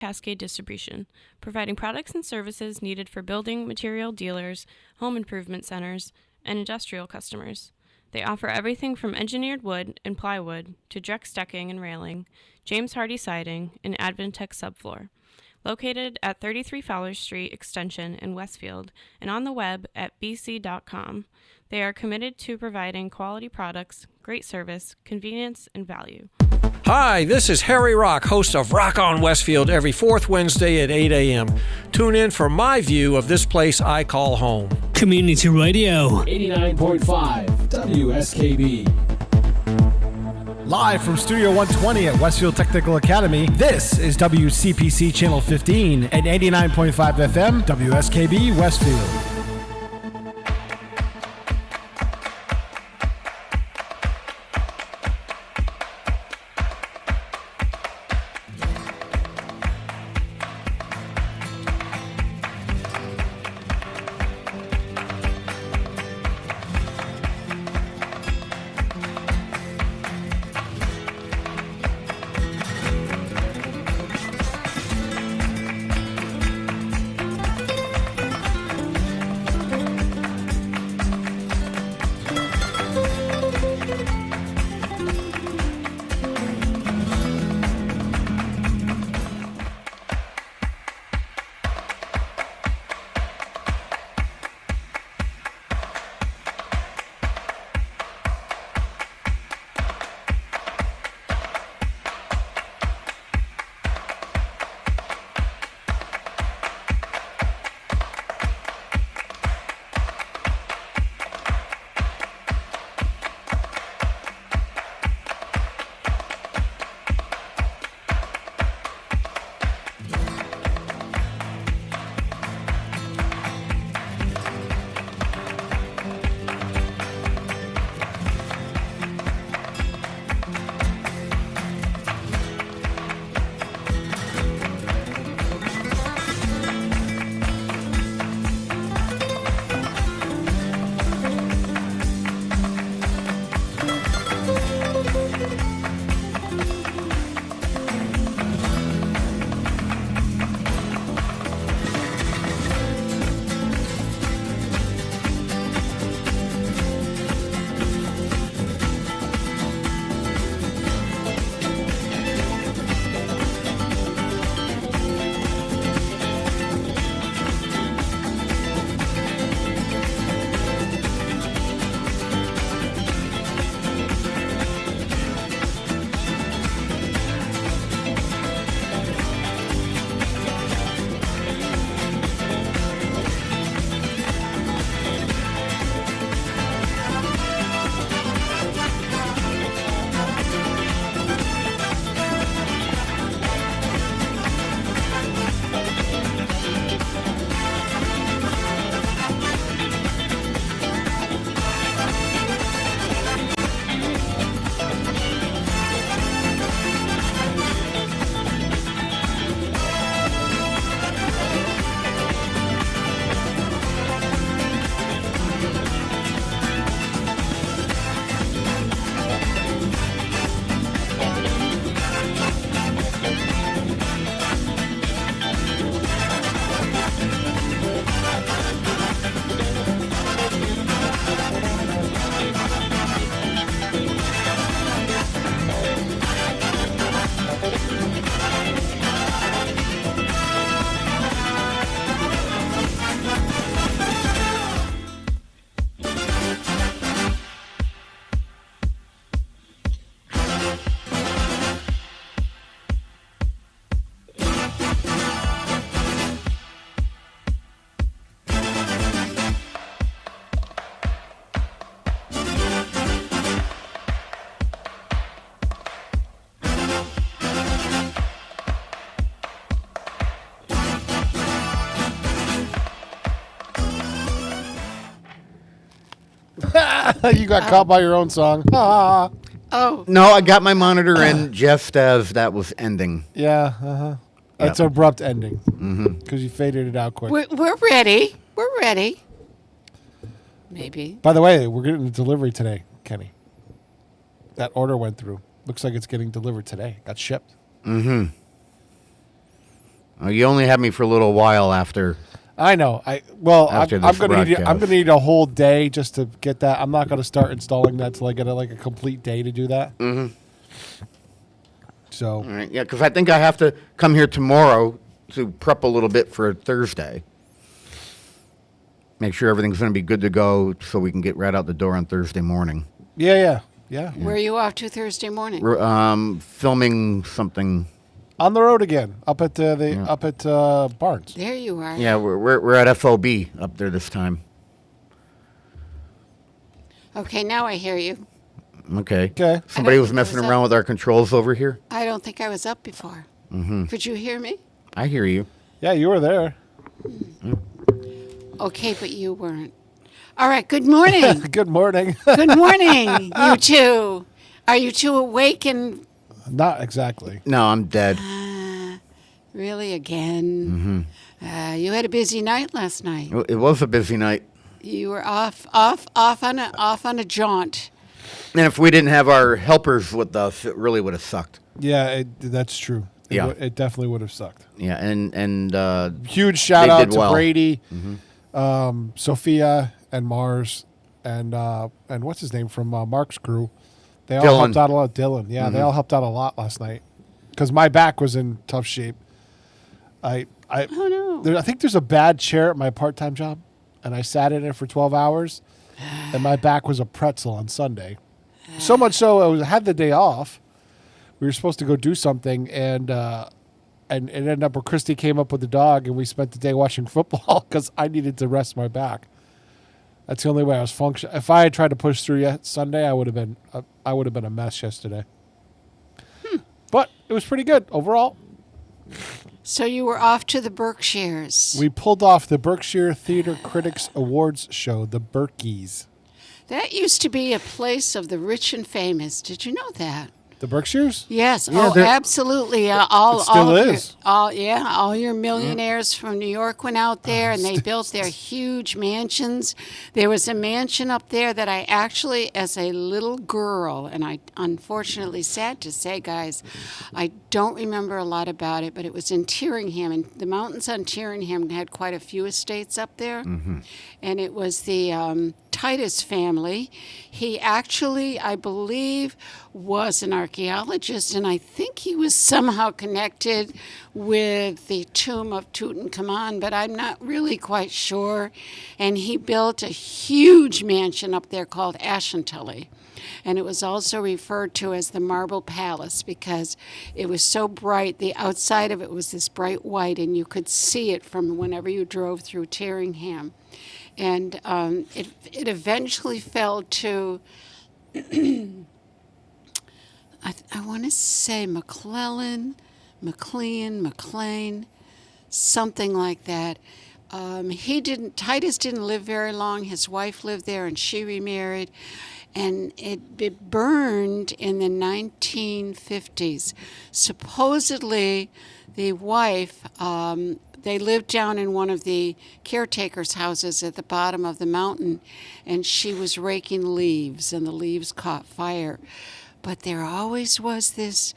Cascade Distribution, providing products and services needed for building material dealers, home improvement centers, and industrial customers. They offer everything from engineered wood and plywood to Drex decking and railing, James Hardie siding, and Advantech subfloor. Located at 33 Fowler Street Extension in Westfield and on the web at bc.com, they are committed to providing quality products, great service, convenience, and value. Hi, this is Harry Rock, host of Rock on Westfield every fourth Wednesday at 8 a.m. Tune in for my view of this place I call home. Community Radio. 89.5 WSKB. Live from Studio 120 at Westfield Technical Academy, this is WCPC Channel 15 at 89.5 FM, WSKB Westfield. You got caught by your own song. Ah. Oh. No, I got my monitor in just as that was ending. Yeah, uh-huh. That's an abrupt ending. Because you faded it out quick. We're ready. We're ready. Maybe. By the way, we're getting the delivery today, Kenny. That order went through. Looks like it's getting delivered today. Got shipped. Mm-hmm. You only had me for a little while after. I know. I'm After this gonna broadcast. need a whole day just to get that. I'm not gonna start installing that till I get a complete day to do that. Mm-hmm. So. All right, yeah, because I think I have to come here tomorrow to prep a little bit for Thursday. Make sure everything's going to be good to go so we can get right out the door on Thursday morning. Yeah. Where are you off to Thursday morning? We're filming something. On the road again, up at Barnes. There you are. Yeah, we're at FOB up there this time. Okay, now I hear you. Okay. I Somebody don't was think messing I was around up. with our controls over here. I don't think I was up before. Mm-hmm. Could you hear me? I hear you. Yeah, you were there. Okay, but you weren't. All right, good morning. Good morning. Good morning, you two. Are you two awake and Not exactly. No, I'm dead. really again? You had a busy night last night. It was a busy night. You were off on a jaunt. And if we didn't have our helpers with us, it really would have sucked. Yeah, that's true. It definitely would have sucked. Yeah, and Huge shout They out did to well. Brady, Sophia, and Mars, and what's his name from Mark's crew. They all Dylan. helped out a lot. Dylan, yeah, they all helped out a lot last night because my back was in tough shape. I Oh no. I think there's a bad chair at my part-time job, and I sat in it for 12 hours, and my back was a pretzel on Sunday. So much so I had the day off. We were supposed to go do something, and it ended up where Christy came up with the dog, and we spent the day watching football because I needed to rest my back. That's the only way I was functioning. If I had tried to push through yet Sunday, I would have been a mess yesterday. But it was pretty good overall. So you were off to the Berkshires. We pulled off the Berkshire Theater Critics Awards show, the Berkeys. That used to be a place of the rich and famous. Did you know that? The Berkshires? Yes. Yeah, Oh, they're- absolutely. It still is. All your millionaires from New York went out there, and they built their huge mansions. There was a mansion up there that I actually, as a little girl, and I unfortunately, sad to say, guys, I don't remember a lot about it, but it was in Tyringham, and the mountains on Tyringham had quite a few estates up there, and it was the Titus family. He actually, I believe, was an archaeologist, and I think he was somehow connected with the tomb of Tutankhamun, but I'm not really quite sure. And he built a huge mansion up there called Ashantully. And it was also referred to as the Marble Palace because it was so bright. The outside of it was this bright white, and you could see it from whenever you drove through Tyringham. And it eventually fell to, I want to say McClellan, McLean, something like that. Titus didn't live very long. His wife lived there, and she remarried. And it burned in the 1950s. Supposedly, the wife, they lived down in one of the caretaker's houses at the bottom of the mountain, and she was raking leaves, and the leaves caught fire. But there always was this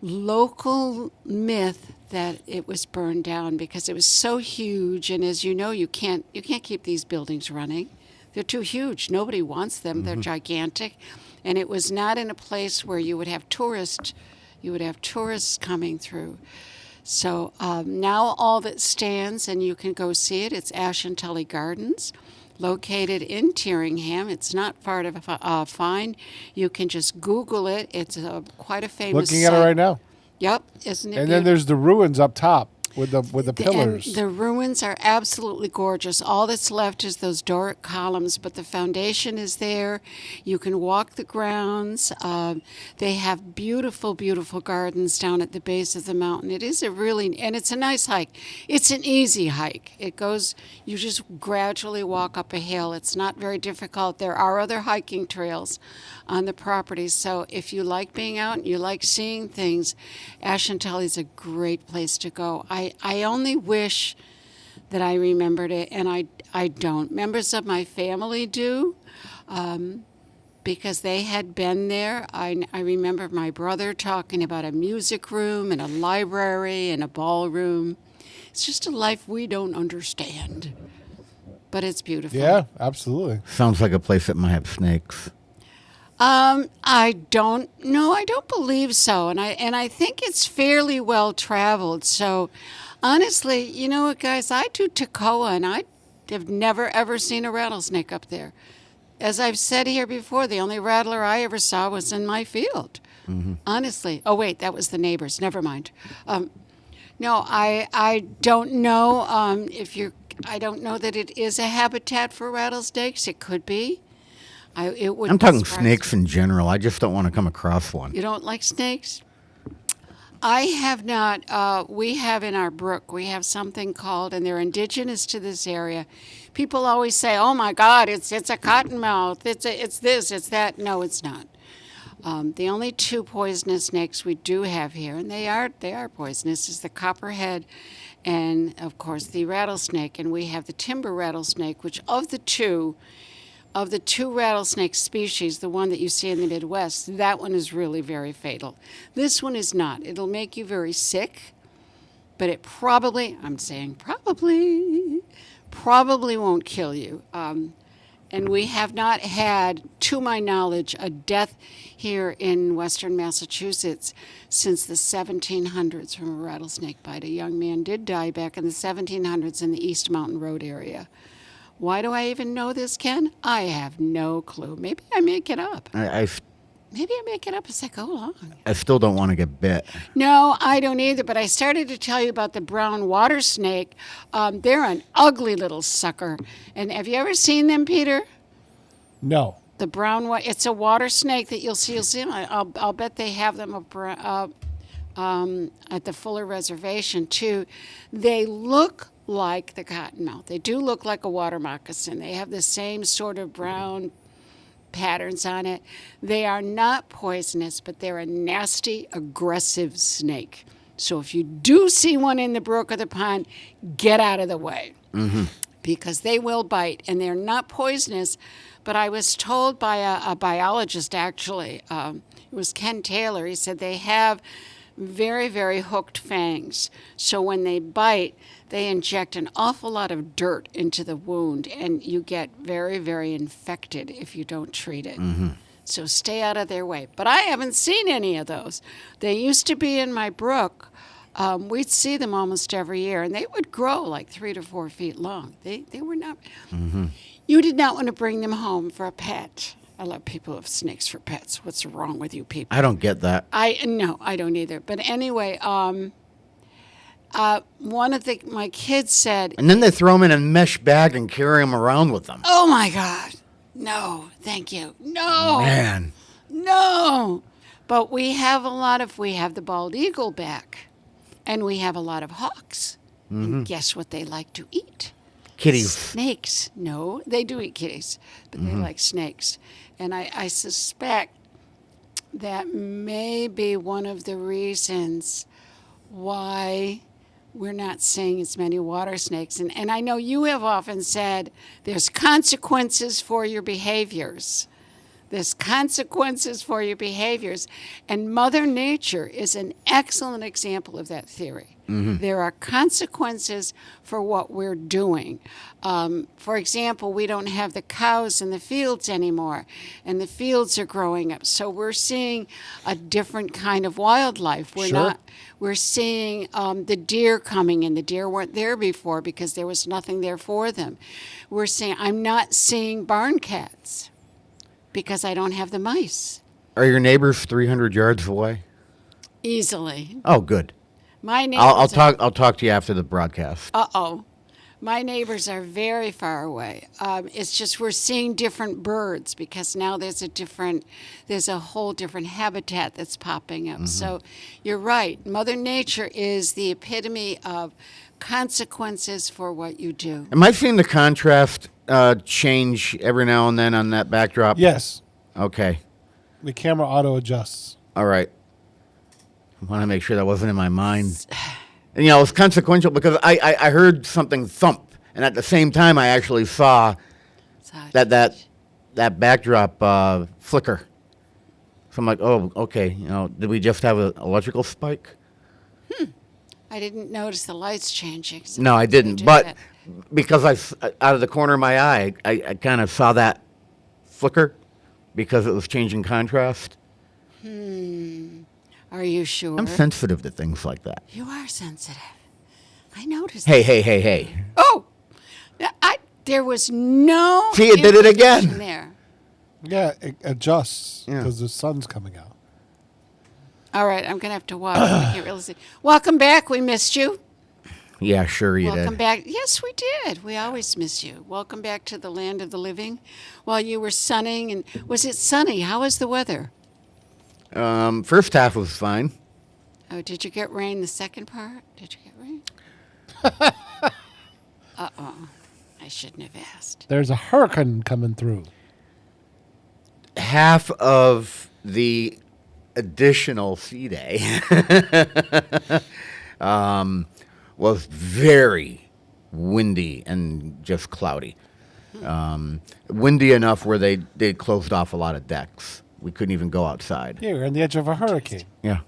local myth that it was burned down because it was so huge, and as you know, you can't keep these buildings running. They're too huge. Nobody wants them. They're gigantic. And it was not in a place where you would have tourists coming through. So now all that stands, and you can go see it, it's Ashantully Gardens, located in Tyringham. It's not far to find. You can just Google it. It's quite a famous Looking at it site. right now. Yep, isn't it And then there's the ruins up top with the pillars. And the ruins are absolutely gorgeous. All that's left is those Doric columns, but the foundation is there. You can walk the grounds. They have beautiful, beautiful gardens down at the base of the mountain. It is and it's a nice hike. It's an easy hike. You just gradually walk up a hill. It's not very difficult. There are other hiking trails on the property. So if you like being out and you like seeing things, Ashantully is a great place to go. I only wish that I remembered it, and I don't. Members of my family do. because they had been there. I remember my brother talking about a music room and a library and a ballroom. It's just a life we don't understand, but it's beautiful. Yeah, absolutely. Sounds like a place that might have snakes. I don't know. I don't believe so, and I think it's fairly well traveled. So, honestly, you know what, guys? I do Toccoa, and I have never ever seen a rattlesnake up there. As I've said here before, the only rattler I ever saw was in my field. Honestly. Oh wait, that was the neighbors. Never mind. No, I don't know if you're. I don't know that it is a habitat for rattlesnakes. It could be. I'm talking snakes in general. I just don't want to come across one. You don't like snakes? I have not. We have in our brook, we have something called, and they're indigenous to this area. People always say, "Oh my God, it's a cottonmouth. It's this, it's that." No, it's not. The only two poisonous snakes we do have here, and they are poisonous, is the copperhead, and of course the rattlesnake. And we have the timber rattlesnake, which of the two rattlesnake species, the one that you see in the Midwest, that one is really very fatal. This one is not. It'll make you very sick, but it probably, I'm saying probably won't kill you. And we have not had, to my knowledge, a death here in western Massachusetts since the 1700s from a rattlesnake bite. A young man did die back in the 1700s in the East Mountain Road area. Why do I even know this, Ken? I have no clue. Maybe I make it up. Maybe I make it up as I go along. I still don't want to get bit. No, I don't either, but I started to tell you about the brown water snake. They're an ugly little sucker. And have you ever seen them, Peter? No. The brown one, it's a water snake that you'll see them. I'll bet they have them at the Fuller Reservation, too. They look like the cottonmouth. They do look like a water moccasin. They have the same sort of brown patterns on it. They are not poisonous, but they're a nasty, aggressive snake. So if you do see one in the brook or the pond, get out of the way. Because they will bite, and they're not poisonous. But I was told by a biologist, actually, it was Ken Taylor, he said they have very, very hooked fangs. So when they bite, they inject an awful lot of dirt into the wound, and you get very, very infected if you don't treat it. So stay out of their way. But I haven't seen any of those. They used to be in my brook. We'd see them almost every year, and they would grow like 3 to 4 feet long. They were not... You did not want to bring them home for a pet. I love people who have snakes for pets. What's wrong with you people? I don't get that. No, I don't either. But anyway, one of my kids said... And then they throw them in a mesh bag and carry them around with them. Oh, my God. No, thank you. No. Man. No. But we have the bald eagle back, and we have a lot of hawks. And guess what they like to eat? Kitties. Snakes. No, they do eat kitties, but they like snakes. And I suspect that may be one of the reasons why we're not seeing as many water snakes. And I know you have often said there's consequences for your behaviors. There's consequences for your behaviors. And Mother Nature is an excellent example of that theory. There are consequences for what we're doing. For example, we don't have the cows in the fields anymore, and the fields are growing up. So we're seeing a different kind of wildlife. We're seeing the deer coming in. The deer weren't there before because there was nothing there for them. I'm not seeing barn cats because I don't have the mice. Are your neighbors 300 yards away? Easily. Oh, good. My neighbors I'll talk to you after the broadcast. My neighbors are very far away. It's just we're seeing different birds because now there's a whole different habitat that's popping up. So you're right. Mother Nature is the epitome of consequences for what you do. Am I seeing the contrast change every now and then on that backdrop? Yes. Okay. The camera auto adjusts. All right. I want to make sure that wasn't in my mind. And, it's consequential because I heard something thump, and at the same time I actually saw that that backdrop flicker. So I'm like, oh, okay. Did we just have an electrical spike? I didn't notice the lights changing. So No, I we didn't. do But that. because out of the corner of my eye, I kind of saw that flicker because it was changing contrast. Are you sure? I'm sensitive to things like that. You are sensitive. I noticed. Hey. Oh, there was no. See, it did it again. indication There. Yeah, it adjusts Yeah. because the sun's coming out. All right, I'm gonna have to walk. I can't really see. Welcome back. We missed you. Yeah, sure you Welcome did. back. Yes, we did. We always miss you. Welcome back to the land of the living. While you were sunning, and was it sunny? How was the weather? First half was fine. Oh, did you get rain? The second part? Did you get rain? I shouldn't have asked. There's a hurricane coming through. Half of the additional sea day was very windy and just cloudy. Windy enough where they closed off a lot of decks. We couldn't even go outside. Yeah, we're on the edge of a hurricane. Yeah.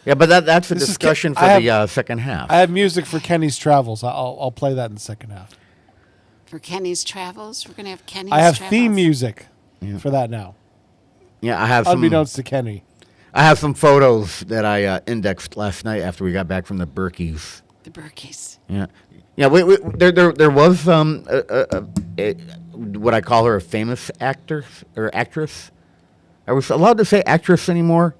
But that's a This is discussion for I the second half. I have music for Kenny's travels. I'll play that in the second half. For Kenny's travels, we're gonna have Kenny's. I have travels. theme music for that now. Yeah, I have some. Unbeknownst to Kenny. I have some photos that I indexed last night after we got back from the Berkeys. The Berkeys. Yeah. There was what I call her a famous actor or actress. Are we allowed to say actress anymore?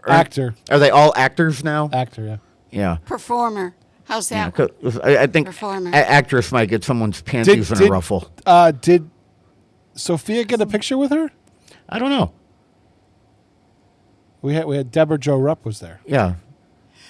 Actor. Are they all actors now? Actor, yeah. Yeah. Performer. How's Yeah, that? 'cause I think Performer. actress might get someone's panties in a ruffle. Did Sophia get a picture with her? I don't know. We had Deborah Jo Rupp was there. Yeah.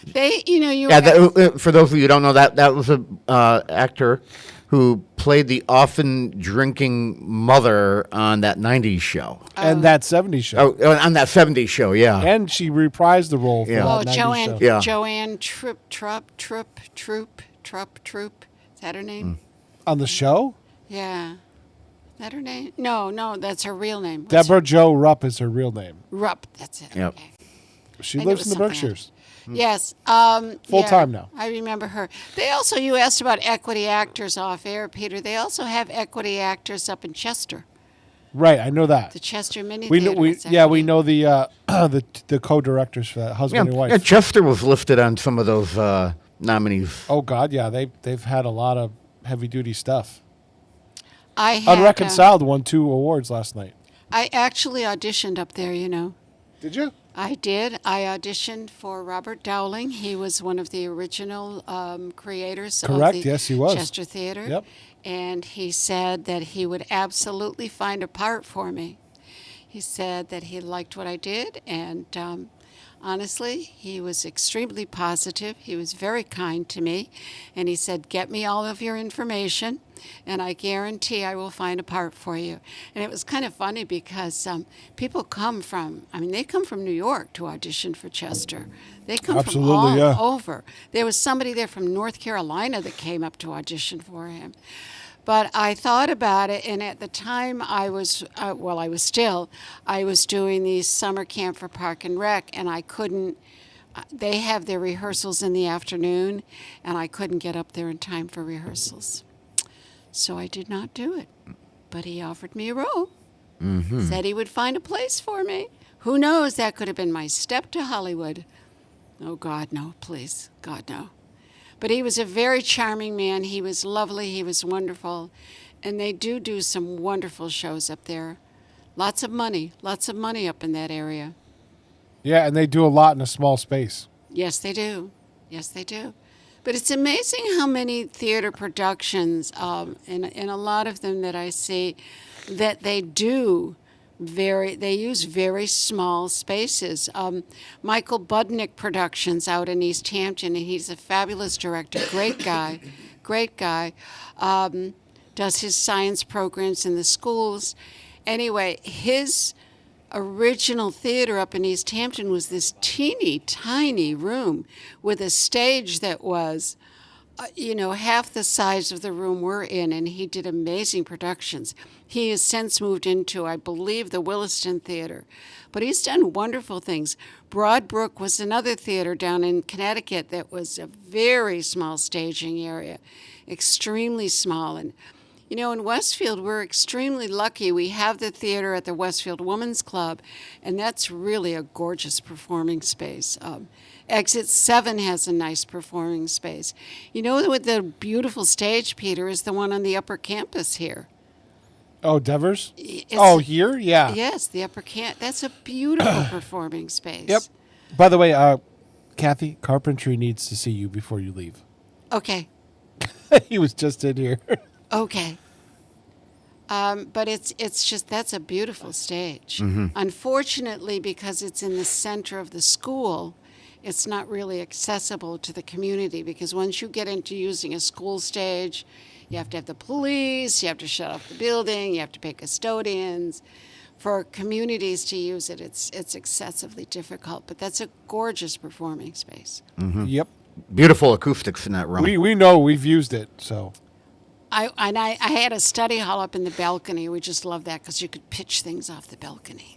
They, you Yeah, for those of you who don't know, that was a actor who played the often drinking mother on that 90s show. And that 70s show. Oh, on that 70s show, yeah. And she reprised the role for Yeah. that Oh, 90s Joanne. show. Yeah. Joanne Troop. Is that her name? On the show? Yeah. Is that her name? No, that's her real name. What's Deborah Jo Rupp is her real name. her- Rupp. That's it. Yep. Okay. She I knew lives it in was the something Berkshires. Yes. Full yeah, time now. I remember her. They also, you asked about equity actors off air, Peter. They also have equity actors up in Chester, Right, I know that. the Chester Mini We know, Theater. we It's yeah, we equity. know the co-directors for that, husband and wife. Yeah, Chester was listed on some of those nominees. Oh God, yeah, they've had a lot of heavy duty stuff. I had, Unreconciled won 2 awards last night. I actually auditioned up there, Did you? I did. I auditioned for Robert Dowling. He was one of the original creators Correct, of the yes, he was. Chester Theater. Yep. And he said that he would absolutely find a part for me. He said that he liked what I did, and honestly, he was extremely positive. He was very kind to me, and he said, "Get me all of your information, and I guarantee I will find a part for you." And it was kind of funny because people come from New York to audition for Chester. They come Absolutely, from all yeah. over. There was somebody there from North Carolina that came up to audition for him. But I thought about it, and at the time I was doing the summer camp for Park and Rec, and I couldn't, they have their rehearsals in the afternoon, and I couldn't get up there in time for rehearsals. So I did not do it. But he offered me a role, said he would find a place for me. Who knows, that could have been my step to Hollywood. Oh, God, no, please, God, no. But he was a very charming man. He was lovely. He was wonderful. And they do some wonderful shows up there. Lots of money up in that area. Yeah, and they do a lot in a small space. Yes, they do. Yes, they do. But it's amazing how many theater productions, and a lot of them that I see, that they use very small spaces. Michael Budnick Productions out in East Hampton, and he's a fabulous director, great guy. Does his science programs in the schools. Anyway, his original theater up in East Hampton was this teeny tiny room with a stage that was half the size of the room we're in, and he did amazing productions. He has since moved into, I believe, the Williston Theater. But he's done wonderful things. Broadbrook was another theater down in Connecticut that was a very small staging area, extremely small. And, in Westfield, we're extremely lucky. We have the theater at the Westfield Women's Club, and that's really a gorgeous performing space. Exit 7 has a nice performing space. What the beautiful stage, Peter, is the one on the upper campus here. Oh, Devers? It's- Here? Yeah. Yes, the upper camp. That's a beautiful performing space. Yep. By the way, Kathy, Carpentry needs to see you before you leave. Okay. He was just in here. Okay. But it's just, that's a beautiful stage. Unfortunately, because it's in the center of the school, it's not really accessible to the community, because once you get into using a school stage, you have to have the police, you have to shut off the building, you have to pay custodians. For communities to use it, it's excessively difficult, but that's a gorgeous performing space. Yep. Beautiful acoustics in that room. We know we've used it, so. I had a study hall up in the balcony. We just loved that because you could pitch things off the balcony.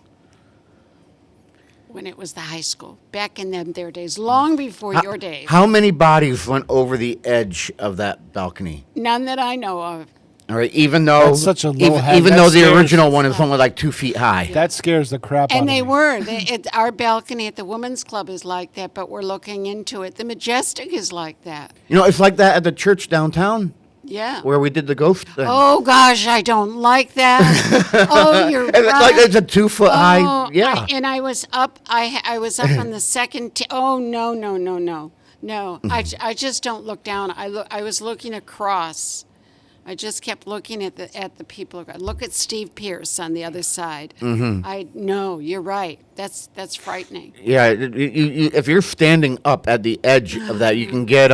When it was the high school, back in their days, long before your days. How many bodies went over the edge of that balcony? None that I know of. All right, even though That's such a low head. even That though the scares- original one is only like 2 feet high. That scares the crap out of And me. they were. Our balcony at the Women's Club is like that, but we're looking into it. The Majestic is like that. It's like that at the church downtown Yeah. where we did the ghost thing. Oh, gosh, I don't like that. Oh, you're And it's right. like it's a 2 foot high. Oh, Yeah. I was up. I was up on the second. Oh no. No, I just don't look down. I was looking across. I just kept looking at the people. Look at Steve Pierce on the other side. No, you're right. That's frightening. Yeah, if you're standing up at the edge of that, you can get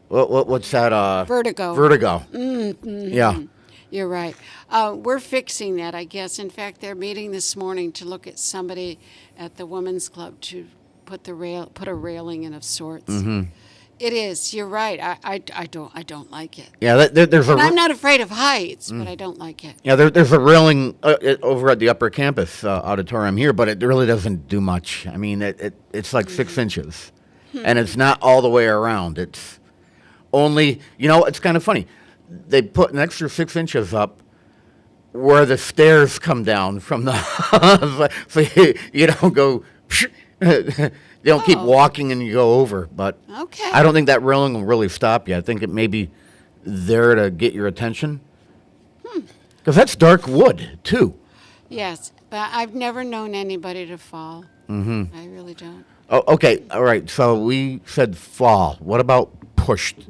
what's that? Vertigo. Vertigo. Mm-hmm. Yeah. You're right. We're fixing that, I guess. In fact, they're meeting this morning to look at somebody at the Women's Club to put a railing in of sorts. It is. You're right. I don't like it. Yeah, there's a. And I'm not afraid of heights, but I don't like it. Yeah, there's a railing over at the upper campus auditorium here, but it really doesn't do much. I mean, it's like 6 inches, and it's not all the way around. It's only, it's kind of funny. They put an extra 6 inches up where the stairs come down from the, so you don't go, you don't keep walking and you go over. But Okay. I don't think that railing will really stop you. I think it may be there to get your attention. Because that's dark wood, too. Yes, but I've never known anybody to fall. I really don't. Oh, okay, all right. So we said fall. What about pushed?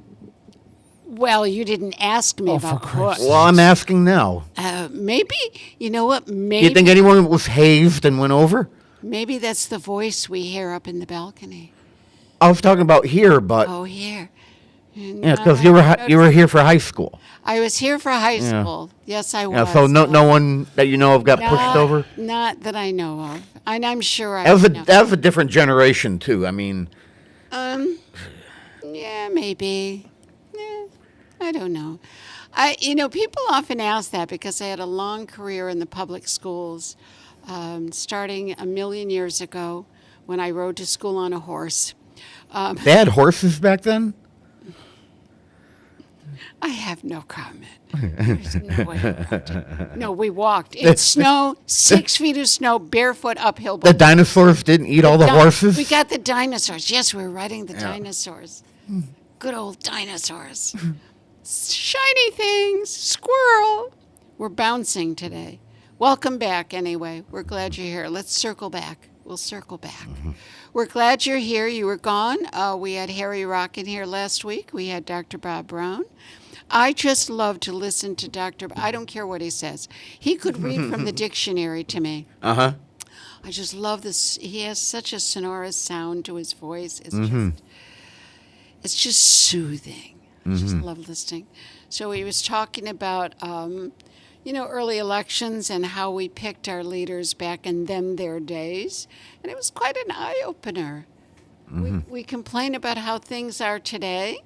Well, you didn't ask me about push. Well, I'm asking now. Maybe, you know what? Do Maybe, you think anyone was hazed and went over? maybe that's the voice we hear up in the balcony. I was talking about here, but Oh, here. yeah, because you were here for high school. I was here for high school. Yes, I was. Yeah, so no one that you know of got pushed over. Not that I know of. And I'm sure I That was know. that was a different generation too. I mean, Yeah, maybe. Yeah, I don't know. People often ask that because I had a long career in the public schools, starting a million years ago when I rode to school on a horse. they had horses back then. I have no comment. There's no way around it. No, we walked in snow, 6 feet of snow, barefoot uphill. The dinosaurs didn't eat all the horses. We got the dinosaurs. Yes, we were riding the dinosaurs. Good old dinosaurs. Shiny things, squirrel. We're bouncing today. Welcome back anyway. We're glad you're here. Let's circle back. We'll circle back. We're glad you're here. You were gone. We had Harry Rock in here last week. We had Dr. Bob Brown. I just love to listen to Dr. I don't care what he says. He could read from the dictionary to me. I just love this. He has such a sonorous sound to his voice. It's just soothing. I just love listening. So he was talking about, early elections and how we picked our leaders back in their days. And it was quite an eye-opener. We complain about how things are today.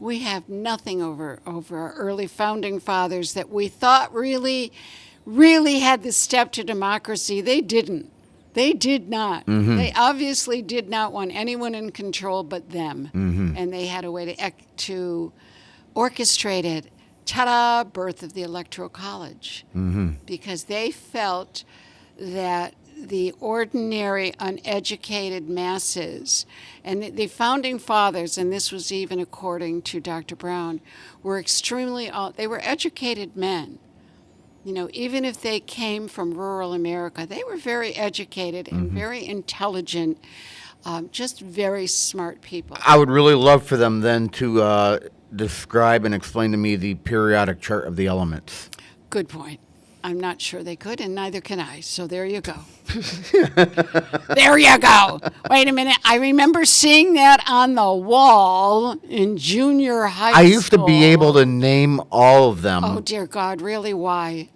We have nothing over our early founding fathers that we thought really had the step to democracy. They didn't. They did not. They obviously did not want anyone in control but them. And they had a way to orchestrate it. Ta-da, birth of the Electoral College. Because they felt that the ordinary, uneducated masses, and the founding fathers, and this was even according to Dr. Brown, were they were educated men. You know, even if they came from rural America, they were very educated and very intelligent, just very smart people. I would really love for them then to describe and explain to me the periodic chart of the elements. Good point. I'm not sure they could, and neither can I. So there you go. There you go. Wait a minute. I remember seeing that on the wall in junior high school. I used to be able to name all of them. Oh, dear God. Really? Why?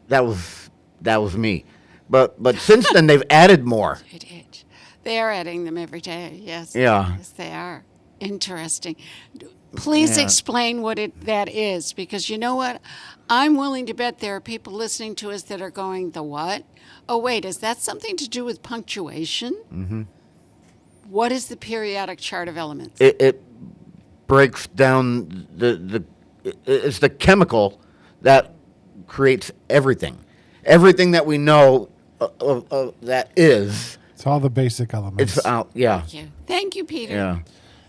That was me. But since then, they've added more. They did. They are adding them every day. Yes. Yeah. Yes, they are. Interesting. Please explain what that is, because you know what? I'm willing to bet there are people listening to us that are going, the what? Oh, wait, is that something to do with punctuation? What is the periodic chart of elements? It breaks down it's the chemical that creates everything. Everything that we know that is. It's all the basic elements. It's out. Yeah. Thank you, Peter. Yeah.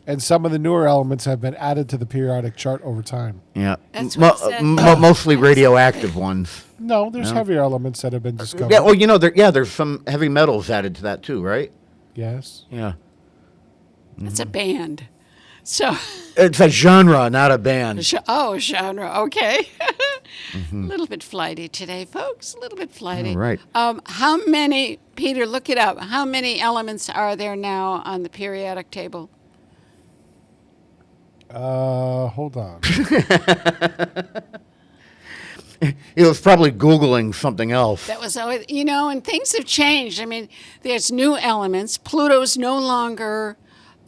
And some of the newer elements have been added to the periodic chart over time. Yeah. That's what I said. Mostly radioactive ones. No, there's heavier elements that have been discovered. Yeah. Well, you know, there's some heavy metals added to that too, right? Yes. Yeah. It's a band. So It's a genre, not a band. genre. Okay. A little bit flighty today, folks. A little bit flighty. All right. How many, Peter, look it up. How many elements are there now on the periodic table? Hold on. He was probably Googling something else. That was always, and things have changed. I mean, there's new elements. Pluto's no longer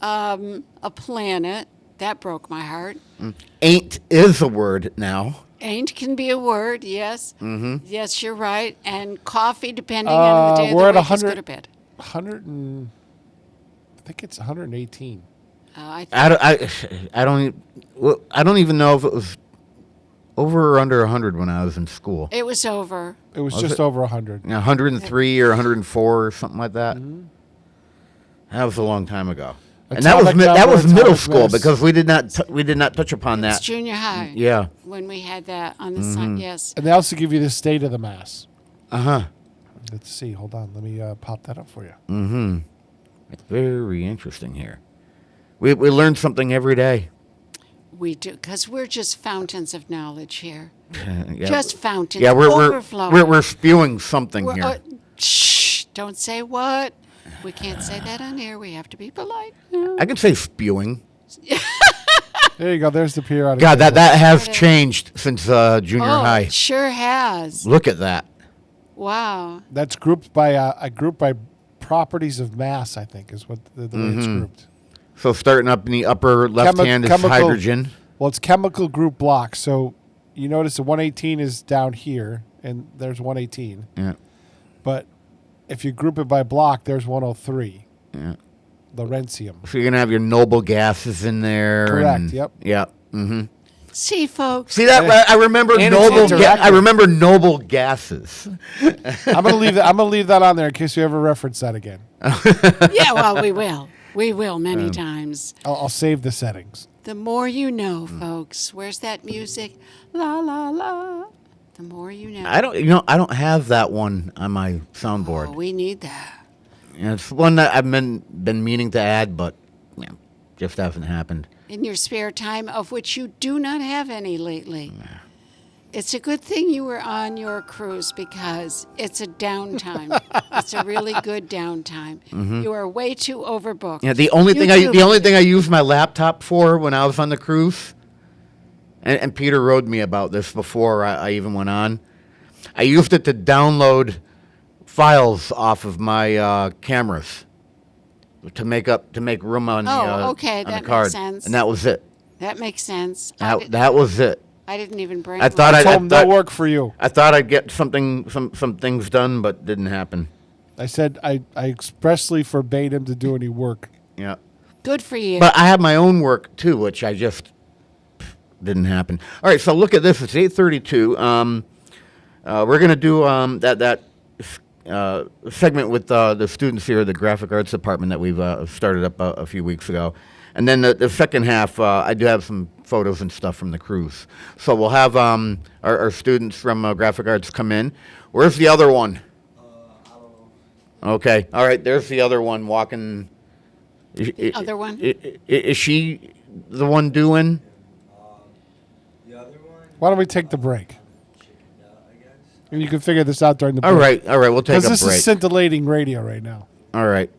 a planet. That broke my heart. Ain't is a word now. Ain't can be a word, yes. Yes, you're right. And coffee, depending on the day we're of the at week, is go to bed. 100 and I think it's 118. I don't even know if it was over or under 100 when I was in school. It was over. It was just over 100. 103 or 104 or something like that. That was a long time ago. And Atomic that was number, middle atomic school mass. because we did not touch upon It's that. junior high. Yeah. When we had that on the sun, yes. And they also give you the state of the mass. Uh-huh. Let's see. Hold on. Let me pop that up for you. Very interesting here. We learn something every day. We do, because we're just fountains of knowledge here. Yeah. Just fountains. Yeah, we're overflowing. spewing something We're- here. shh! Don't say what. We can't say that on air. We have to be polite. I can say spewing. There you go. There's the periodic God, table. that has changed since junior Oh, high. it sure has. Look at that. Wow. That's grouped by properties of mass, I think, is what the way it's grouped. So starting up in the upper left hand is chemical- hydrogen. Well, it's chemical group blocks. So you notice the 118 is down here, and there's 118. Yeah. But if you group it by block, there's 103. Yeah. Lawrencium. So you're gonna have your noble gases in there. Correct, And, yep. Yep. Mm-hmm. See, folks. See that? I remember And it's noble. interactive. I remember noble gases. I'm gonna leave that. I'm gonna leave that on there in case we ever reference that again. Yeah, well, we will. We will many times. I'll save the settings. The more you know, folks. Where's that music? La, la, la. The more you know. I don't have that one on my soundboard. Oh, we need that. Yeah, it's one that I've been meaning to add, but just hasn't happened. In your spare time, of which you do not have any lately. It's a good thing you were on your cruise because it's a downtime. It's a really good downtime. You are way too overbooked. Yeah, the only thing I used my laptop for when I was on the cruise, and Peter wrote me about this before I even went on. I used it to download files off of my cameras to make room on Oh, okay, on that the card, makes sense. and that was it. That makes sense. That was it. I didn't even bring. I thought I told him no work for you. I thought I'd get some things done, but didn't happen. I said I expressly forbade him to do any work. Yeah. Good for you. But I have my own work too, which I just didn't happen. All right, so look at this. It's 8:32. We're gonna do that segment with the students here, the graphic arts department that we've started up a few weeks ago, and then the second half, I do have some photos and stuff from the cruise. So we'll have our students from graphic arts come in. Where's the other one? Okay. All right. There's the other one walking. Other one? Is she the one doing? Why don't we take the break? And you can figure this out during the break. All right. We'll take a break. Because this is scintillating radio right now. All right.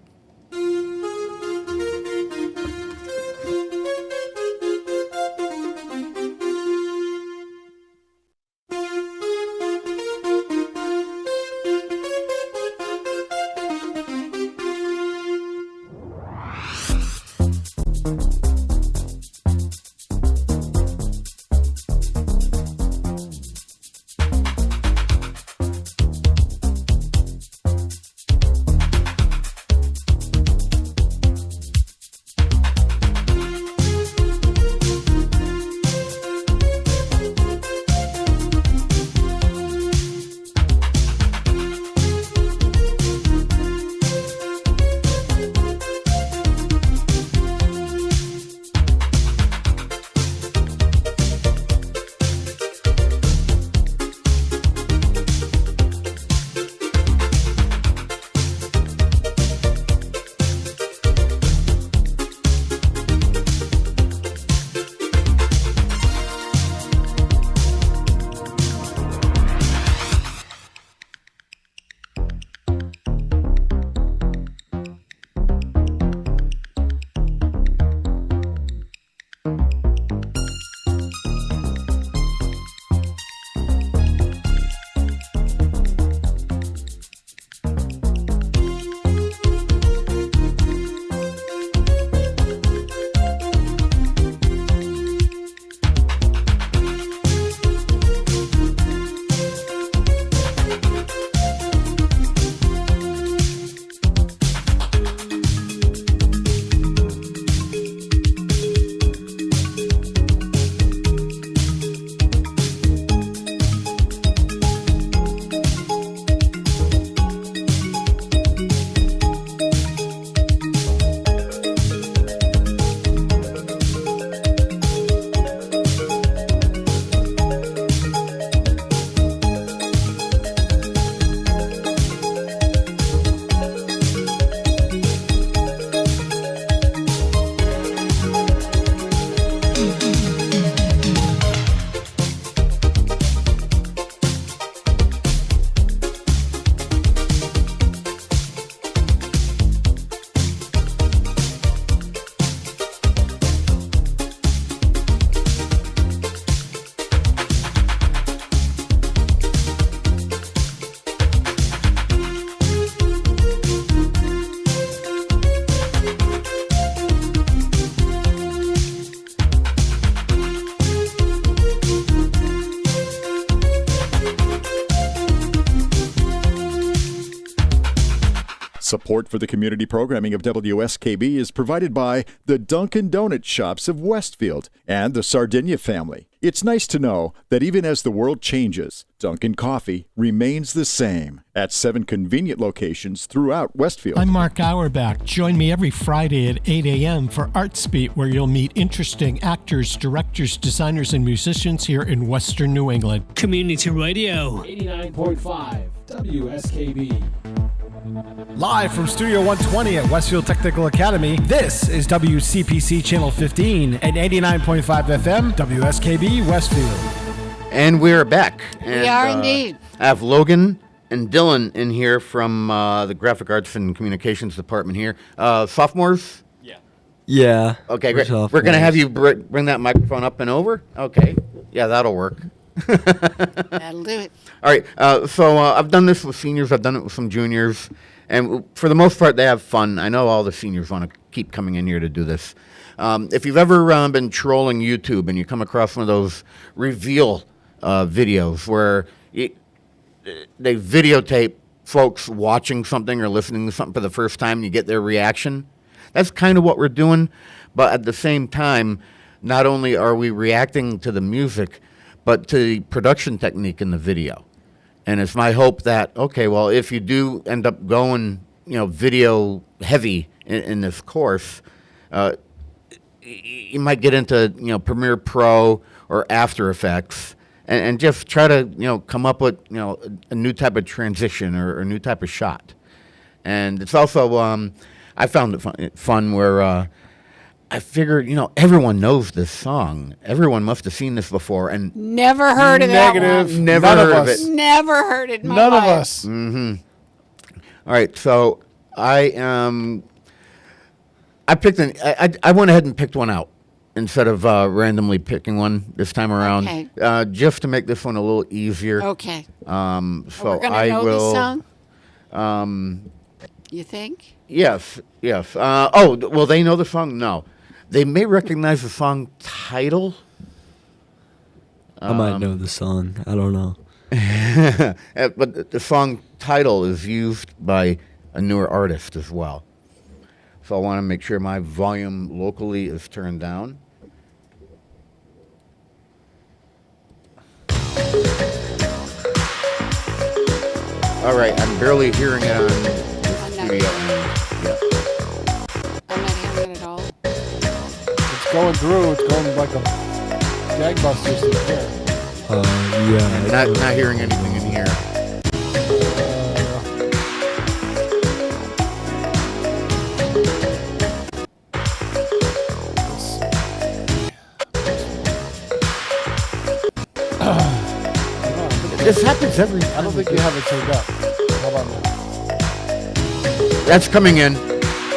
Support for the community programming of WSKB is provided by the Dunkin' Donut Shops of Westfield and the Sardinia family. It's nice to know that even as the world changes, Dunkin' Coffee remains the same at 7 convenient locations throughout Westfield. I'm Mark Auerbach. Join me every Friday at 8 a.m. for Arts Beat, where you'll meet interesting actors, directors, designers, and musicians here in Western New England. Community Radio. 89.5 WSKB. Live from Studio 120 at Westfield Technical Academy, this is WCPC Channel 15 and 89.5 FM, WSKB Westfield. And we're back. And, we are indeed. I have Logan and Dylan in here from the Graphic Arts and Communications Department here. Sophomores? Yeah. Okay, great. We're going to have you bring that microphone up and over? Okay. Yeah, that'll work. That'll do it. All right. So I've done this with seniors. I've done it with some juniors. And for the most part, they have fun. I know all the seniors want to keep coming in here to do this. If you've ever been trolling YouTube and you come across one of those reveal videos where they videotape folks watching something or listening to something for the first time and you get their reaction, that's kind of what we're doing. But at the same time, not only are we reacting to the music, but to the production technique in the video. And it's my hope that, okay, well, if you do end up going, video heavy in this course, you might get into, Premiere Pro or After Effects and just try to, come up with, a new type of transition or a new type of shot. And it's also, I found it fun where I figured, everyone knows this song. Everyone must have seen this before. And never heard of Negative. that one. Never None heard of of us. it. Never heard it in my None life. of us. All right, so I picked I went ahead and picked one out instead of randomly picking one this time around, Okay. just to make this one a little easier. Okay. So We're going to I know will. this song? You think? Yes. Will they know the song? No, they may recognize the song title. I might know the song. I don't know. But the song title is used by a newer artist as well. So I want to make sure my volume locally is turned down. All right, I'm barely hearing it on the studio end. I'm not hearing it at all. It's going through. It's going like a gangbusters in here. Yeah. Not hearing anything in here. This happens every time. I don't think you have it turned up. How about that? That's coming in.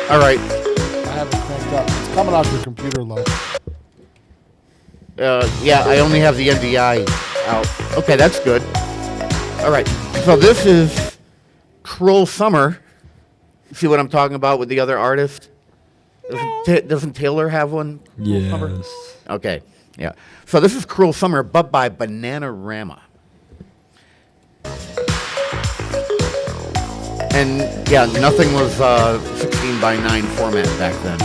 All right. I have it cranked up. It's coming off your computer low. Yeah, I only have the NDI out. Okay, that's good. All right. So this is Cruel Summer. See what I'm talking about with the other artist? Doesn't Taylor have one? Cruel Summer? Yes. Okay. Yeah. So this is Cruel Summer, but by Bananarama. And yeah, nothing was 16 by 9 format back then.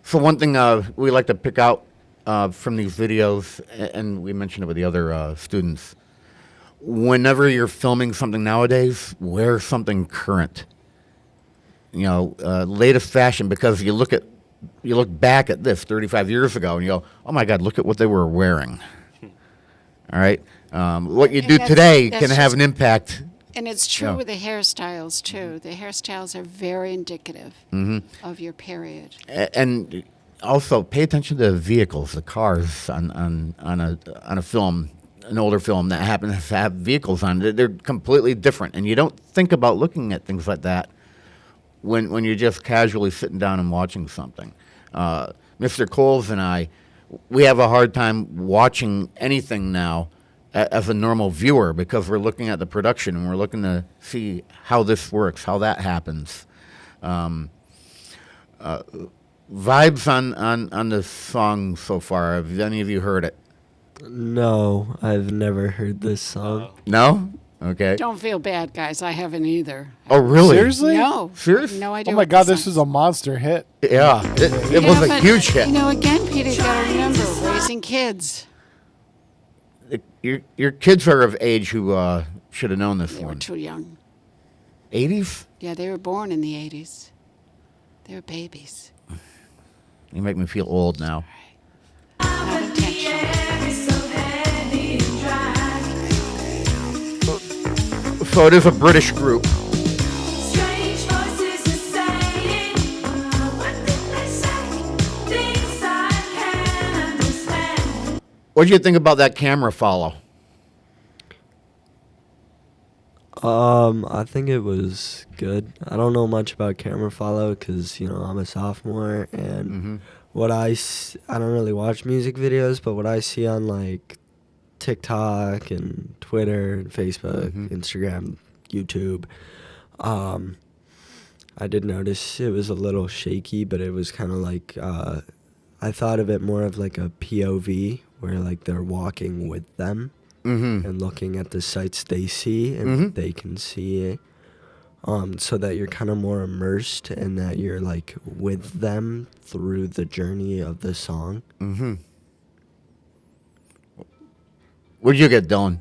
So one thing we like to pick out from these videos, and we mentioned it with the other students, whenever you're filming something nowadays, wear something current. Latest fashion, because you look back at this 35 years ago and you go, oh my God, look at what they were wearing. All right. What you do today can have an impact. And it's true with the hairstyles too. The hairstyles are very indicative of your period. And also pay attention to the vehicles, the cars on a film, an older film that happens to have vehicles on it. They're completely different, and you don't think about looking at things like that when you're just casually sitting down and watching something. Mr. Coles and I, we have a hard time watching anything now as a normal viewer because we're looking at the production and we're looking to see how this works, how that happens. Vibes on the song so far. Have any of you heard it? No, I've never heard this song. No? Okay. Don't feel bad, guys. I haven't either. Oh, really? Seriously? No. Serious? No idea. Oh my what God, the this song- is a monster hit. Yeah, it was a but, huge hit. Again, Peter, you got to remember raising kids. Your kids are of age who should have known this They were one. too young. 80s? Yeah, they were born in the 80s. They were babies. You make me feel old now. Not intentionally. So it is a British group. What do you think about that camera follow? I think it was good. I don't know much about camera follow because, I'm a sophomore, and I don't really watch music videos, but what I see on like TikTok and Twitter and Facebook, Instagram, YouTube, I did notice it was a little shaky, but it was kind of like I thought of it more of like a POV where like they're walking with them and looking at the sights they see and they can see it. So that you're kind of more immersed and that you're like with them through the journey of the song. What'd you get, Dylan?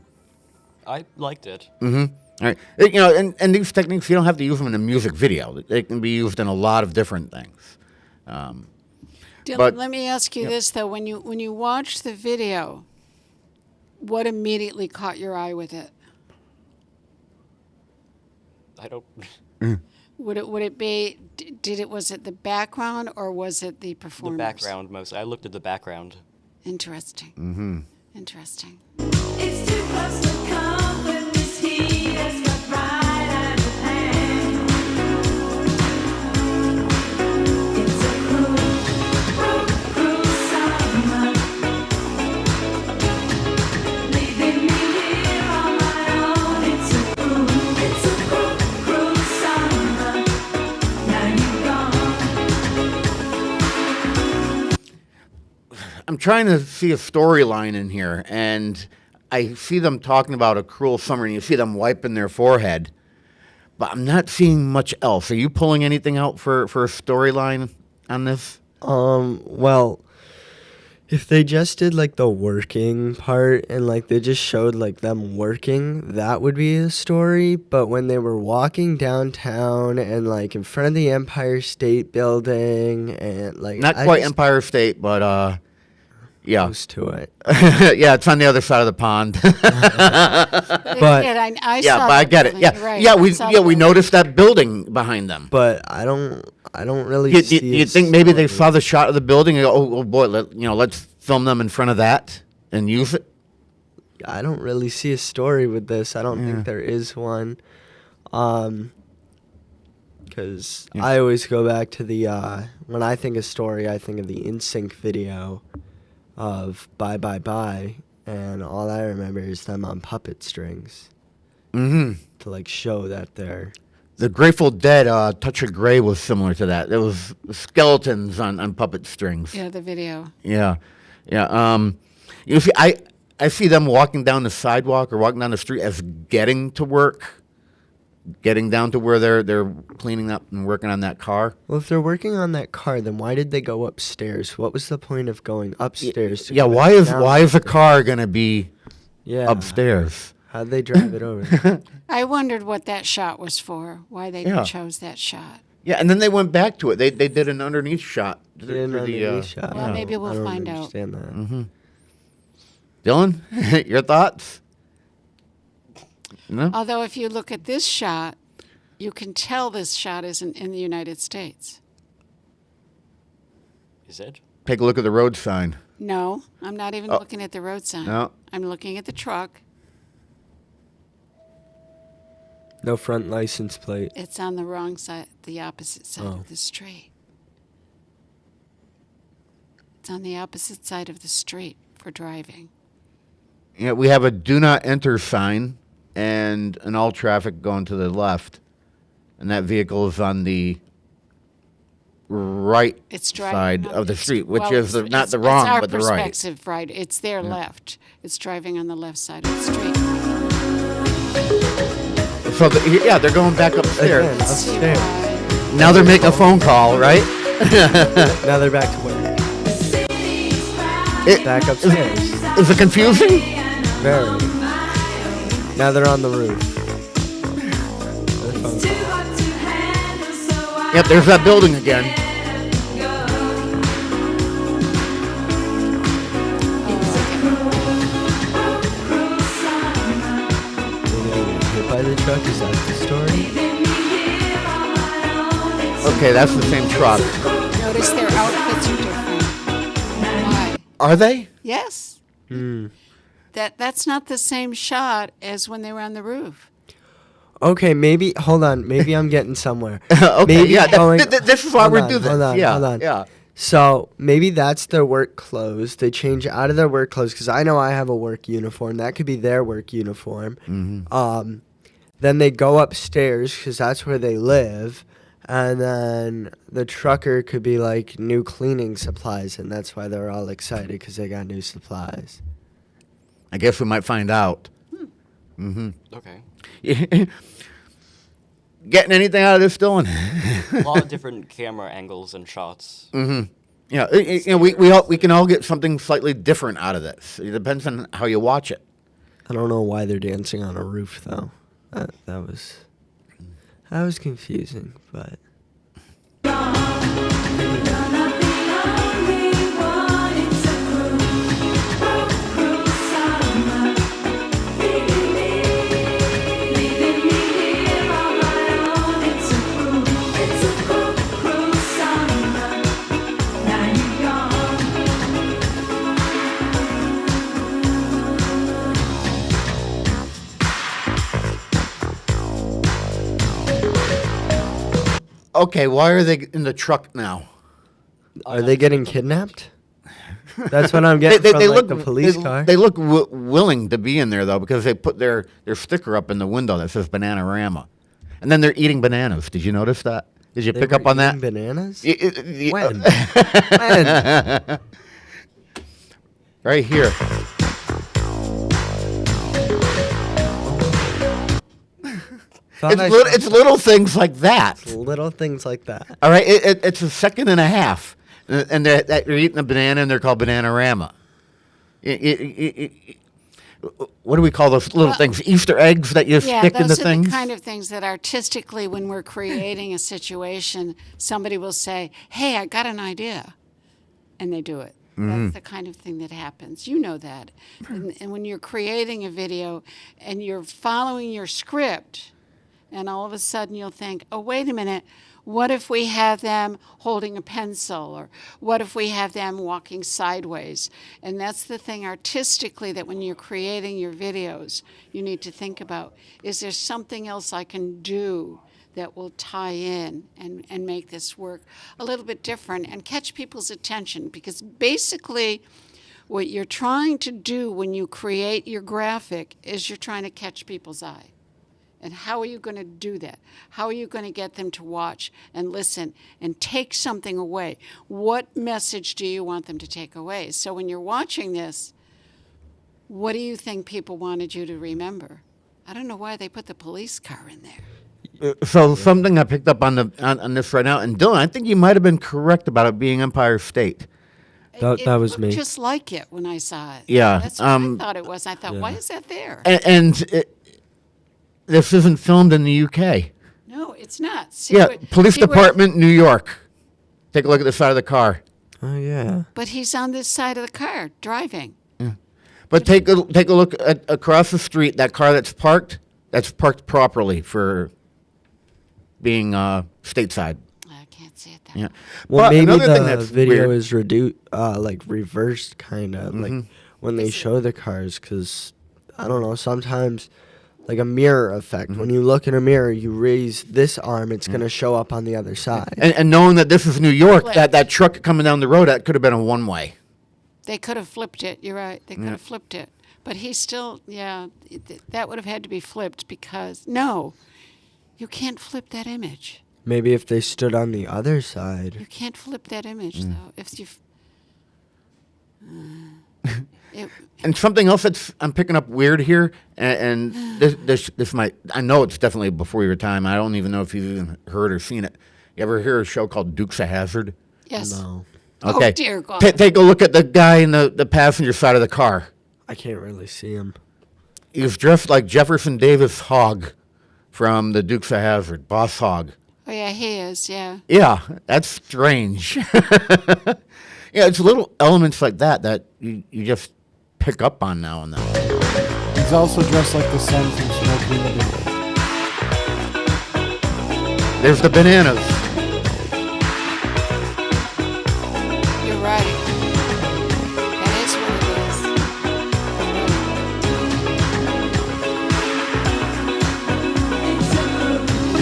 I liked it. All right. You know, and these techniques, you don't have to use them in a music video. They can be used in a lot of different things. Dylan, but- let me ask you this though: when you watched the video, what immediately caught your eye with it? I don't. Would it be? Was it the background or was it the The performance? background mostly. I looked at the background. Interesting. Interesting. It's too close to come when this heat has got right out of hand. It's a cruel summer, leaving me here on my own. It's a cruel summer. Now you're gone. I'm trying to see a storyline in here, and I see them talking about a cruel summer, and you see them wiping their forehead, but I'm not seeing much else. Are you pulling anything out for a storyline on this? Well, if they just did like the working part and like they just showed like them working, that would be a story. But when they were walking downtown and like in front of the Empire State Building and like Not quite Empire State, but yeah. Close to it. Yeah, it's on the other side of the pond. But I yeah, saw but I the get it. building, Yeah, right, yeah, I saw we the noticed that building behind them. But I don't really You, see. you a think maybe they story. saw the shot of the building and go, oh boy, let's film them in front of that and use it? I don't really see a story with this. I don't think there is one. Because I always go back to the, when I think of story, I think of the NSYNC video of Bye Bye Bye, and all I remember is them on puppet strings. To like show that they're... The Grateful Dead, Touch of Grey was similar to that. There was skeletons on puppet strings. Yeah, the video. Yeah. You see, I see them walking down the sidewalk or walking down the street as getting to work, getting down to where they're cleaning up and working on that car. Well, if they're working on that car, then why did they go upstairs? What was the point of going upstairs? To Yeah, go why is a car gonna be upstairs? How'd they drive it over? I wondered what that shot was for. Why they Yeah. chose that shot. Yeah, and then they went back to it. They did an underneath shot. Shot. Well, maybe we'll I don't find out. understand that. Dylan, your thoughts? No. Although if you look at this shot, you can tell this shot isn't in the United States. Is it? Take a look at the road sign. No, I'm not even looking at the road sign. No. I'm looking at the truck. No front license plate. It's on the wrong side, the opposite side of the street. It's on the opposite side of the street for driving. Yeah, we have a do not enter sign and an all traffic going to the left. And that vehicle is on the right It's side driving of the street, which well, is it's- not the it's wrong, our but the right. perspective, right? It's their left. It's driving on the left side of the street. So, they're going back upstairs. Again, upstairs. Now they're making a phone call, right? Now they're back to where? Back upstairs. Is it confusing? Very. Now they're on the roof. Yep, there's that building again. Hit by the truck, is that the story? Okay, that's the same truck. Notice their outfits are different. Why? Are they? Yes. That's not the same shot as when they were on the roof. Okay, maybe, hold on, maybe I'm getting somewhere. Okay, Maybe yeah, going- this is why hold we're on, doing this. hold on, Yeah, hold on. yeah. So maybe that's their work clothes. They change out of their work clothes because I know I have a work uniform. That could be their work uniform. Then they go upstairs because that's where they live. And then the trucker could be like new cleaning supplies, and that's why they're all excited because they got new supplies. I guess we might find out. Okay. Getting anything out of this, Dylan? A lot of different camera angles and shots. Yeah, we can all get something slightly different out of this. It depends on how you watch it. I don't know why they're dancing on a roof though. That was confusing, but Okay, why are they in the truck now? are they getting kidnapped? That's what I'm getting from like, the police car. They look willing to be in there though because they put their sticker up in the window that says Bananarama, and then they're eating bananas. Did you notice that? Did you pick up on that? Bananas? When? When? Right here. It's little things like that. Little things like that. All right, it's a second and a half, and they're eating a banana, and they're called Bananarama. What do we call those little things? Easter eggs that you stick into those are things? the kind of things that artistically, when we're creating a situation, somebody will say, hey, I got an idea, and they do it. That's the kind of thing that happens. You know that. And when you're creating a video and you're following your script, and all of a sudden you'll think, oh, wait a minute, what if we have them holding a pencil? Or what if we have them walking sideways? And that's the thing artistically that when you're creating your videos, you need to think about, is there something else I can do that will tie in and make this work a little bit different and catch people's attention? Because basically what you're trying to do when you create your graphic is you're trying to catch people's eye. And how are you going to do that? How are you going to get them to watch and listen and take something away? What message do you want them to take away? So when you're watching this, what do you think people wanted you to remember? I don't know why they put the police car in there. So something I picked up on this right now, and Dylan, I think you might have been correct about it being Empire State. That was looked me. Just like it when I saw it. Yeah, That's what I thought it was. I thought, why is that there? This isn't filmed in the UK. No, it's not. Police Department, New York. Take a look at the side of the car. Oh yeah. But he's on this side of the car driving. Yeah. But take a look across the street. That car that's parked properly for being stateside. I can't see it that. Yeah. Well, But maybe another thing the that's video weird- is like reversed, kind of like when they show the cars, because I don't know. Sometimes, like a mirror effect. When you look in a mirror, you raise this arm, it's going to show up on the other side. And knowing that this is New York, that truck coming down the road, that could have been a one-way. They could have flipped it. You're right. They could have flipped it. But he still, that would have had to be flipped because, no, you can't flip that image. Maybe if they stood on the other side. You can't flip that image, though. If you... And something else I'm picking up weird here, and this might, I know it's definitely before your time. I don't even know if you've even heard or seen it. You ever hear a show called Dukes of Hazzard? Yes. No. Okay. Oh, dear God. Take a look at the guy in the passenger side of the car. I can't really see him. He was dressed like Jefferson Davis Hogg from the Dukes of Hazzard, Boss Hogg. Oh, yeah, he is, yeah. Yeah, that's strange. Yeah, it's little elements like that you just pick up on now and then. He's also dressed like the son from Smoking the Bandit. There's the bananas. You're right. That is what it is.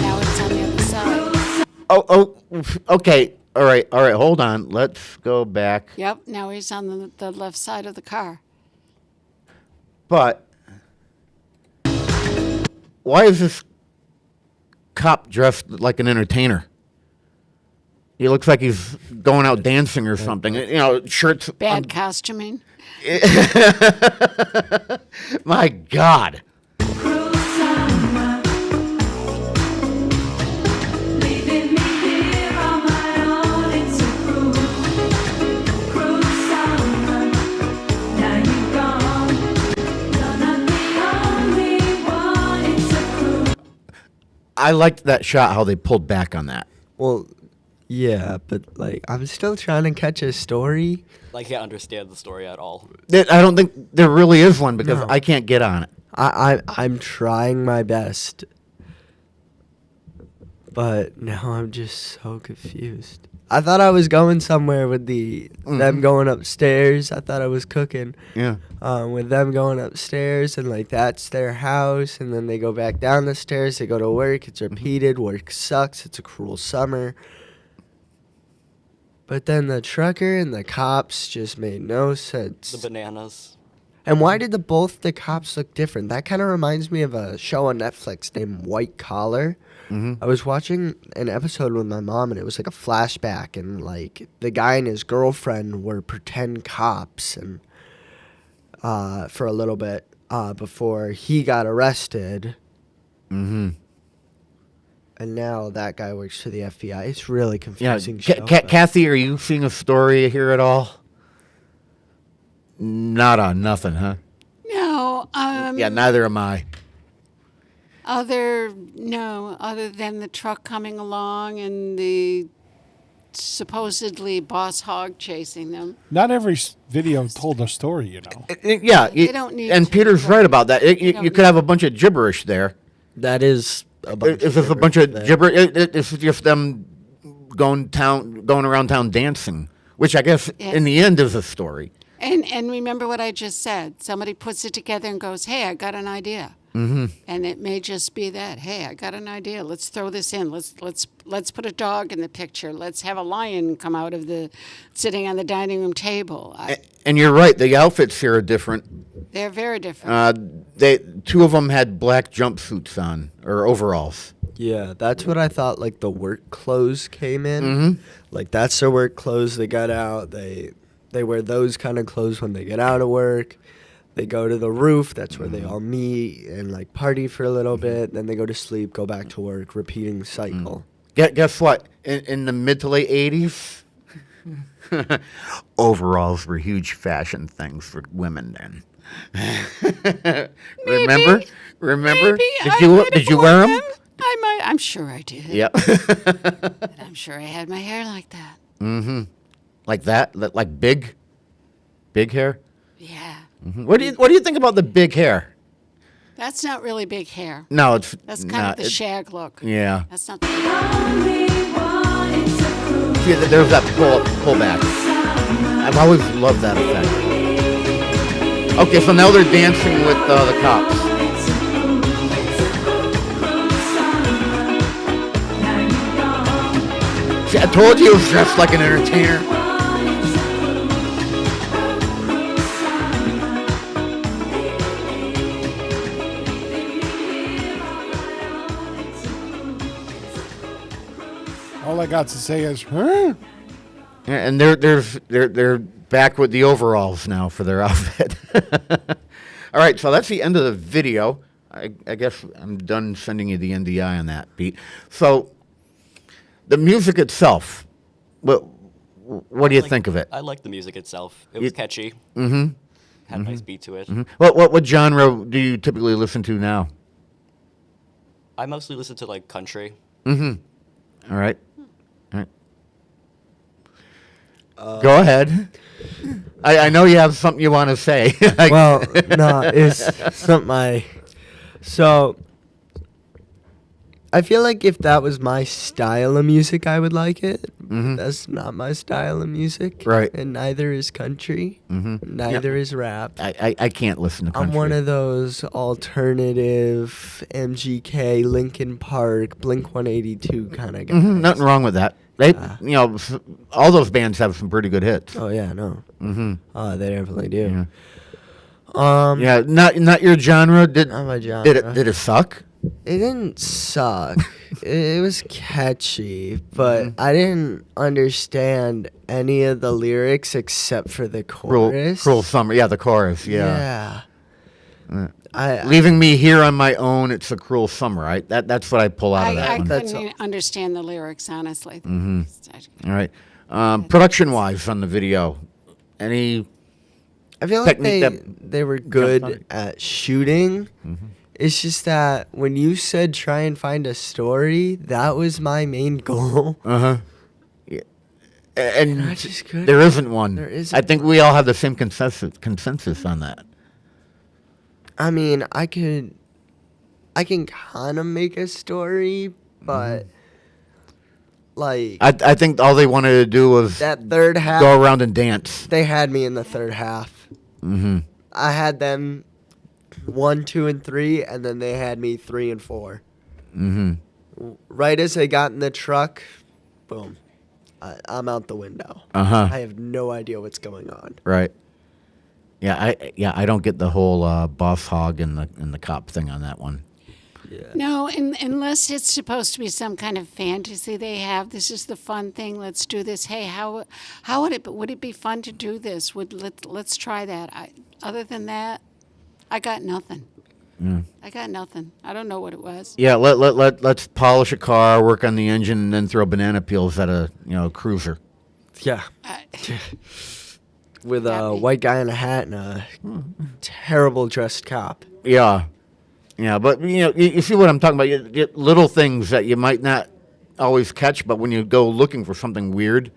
Now it's on the other side. Oh, okay. All right. Hold on. Let's go back. Yep, now he's on the left side of the car. But why is this cop dressed like an entertainer? He looks like he's going out dancing or something. You know, shirts. Bad costuming. My God. Leaving me here on my own, it's a cruel summer. Now you're gone. You're not the only one, it's a cruel. I liked that shot, how they pulled back on that. Well, yeah, but like I'm still trying to catch a story. I can't understand the story at all. I don't think there really is one because No. I can't get on it. I'm trying my best, but now I'm just so confused. I thought I was going somewhere with them going upstairs. I thought I was cooking. Yeah. With them going upstairs and like that's their house, and then they go back down the stairs. They go to work. It's repeated. Work sucks. It's a cruel summer. But then the trucker and the cops just made no sense. The bananas. And why did both the cops look different? That kind of reminds me of a show on Netflix named White Collar. I was watching an episode with my mom, and it was like a flashback, and like the guy and his girlfriend were pretend cops, and for a little bit before he got arrested. Mm-hmm. And now that guy works for the FBI. It's really Yeah. confusing show. but- Kathy, are you seeing a story here at all? Not on nothing, huh? No, Yeah, neither am I. other than the truck coming along and the supposedly boss hog chasing them. Not every video told a story, you know. Yeah, They don't need and to, Peter's but right about that. they You don't could have a bunch of gibberish there. That is a bunch It's of just a bunch of gibberish there. gibberish. It's just them going around town dancing, which I guess Yes. in the end is a story. And remember what I just said. Somebody puts it together and goes, "Hey, I got an idea." Mm-hmm. And it may just be that, "Hey, I got an idea. Let's throw this in. Let's put a dog in the picture. Let's have a lion come out of sitting on the dining room table." And you're right. The outfits here are different. They're very different. Two of them had black jumpsuits on or overalls. Yeah, that's what I thought. Like the work clothes came in. Like that's their work clothes. They got out. They wear those kind of clothes when they get out of work. They go to the roof. That's where they all meet and like party for a little bit. Then they go to sleep, go back to work, repeating cycle. Guess what? In the mid to late 80s, overalls were huge fashion things for women then. Remember? Maybe Did you wear them? I'm sure I did. Yep. And I'm sure I had my hair like that. Like that? Like big hair? Yeah. What do you think about the big hair? That's not really big hair. No, it's That's kind not. of the shag look. Yeah. That's not the Only one, it's a cruel See, there's that pullback. I've always loved that effect. Okay, so now they're dancing with the cops. See, I told you he was dressed like an entertainer. All I got to say is, huh? Yeah, and they're back with the overalls now for their outfit. All right, so that's the end of the video. I guess I'm done sending you the NDI on that, Pete. So the music itself, what do you think of it? I like the music itself. It was catchy. Mm-hmm. Had a nice beat to it. What genre do you typically listen to now? I mostly listen to like country. Mm-hmm. All right. Go ahead. I know you have something you want to say. Well, no, it's something So I feel like if that was my style of music, I would like it. That's not my style of music. Right. And neither is country. Neither is rap. I can't listen to country. I'm one of those alternative MGK, Linkin Park, Blink 182 kind of guys. Nothing wrong with that. They, all those bands have some pretty good hits. Oh yeah, no. Oh, they definitely do. Yeah, not your genre. Not my genre. Did it suck? It didn't suck. It was catchy, but I didn't understand any of the lyrics except for the chorus. Cruel Summer. Yeah, the chorus. Yeah. Leaving me here on my own. It's a cruel summer. Right. That's what I pull out of that I one. couldn't understand the lyrics, honestly. All right. Production wise on the video, any? I feel like they were good at shooting. It's just that when you said try and find a story, that was my main goal. Yeah. And I just couldn't. there isn't one. There isn't I think we all have the same consensus on that. I mean, I can kind of make a story, but like I think all they wanted to do was that third half, go around and dance. They had me in the third half. I had them 1, 2, and 3, and then they had me 3 and 4. Right as they got in the truck, boom, I'm out the window. I have no idea what's going on. Right. Yeah, I don't get the whole boss hog and the cop thing on that one. Yeah. No, unless it's supposed to be some kind of fantasy they have. This is the fun thing. Let's do this. Hey, how would it be fun to do this? Let's try that. Other than that, I got nothing. I got nothing. I don't know what it was. Yeah, let's polish a car, work on the engine, and then throw banana peels at a cruiser. Yeah. With a white guy in a hat and a terrible dressed cop. Yeah, but you see what I'm talking about. You get little things that you might not always catch, but when you go looking for something weird,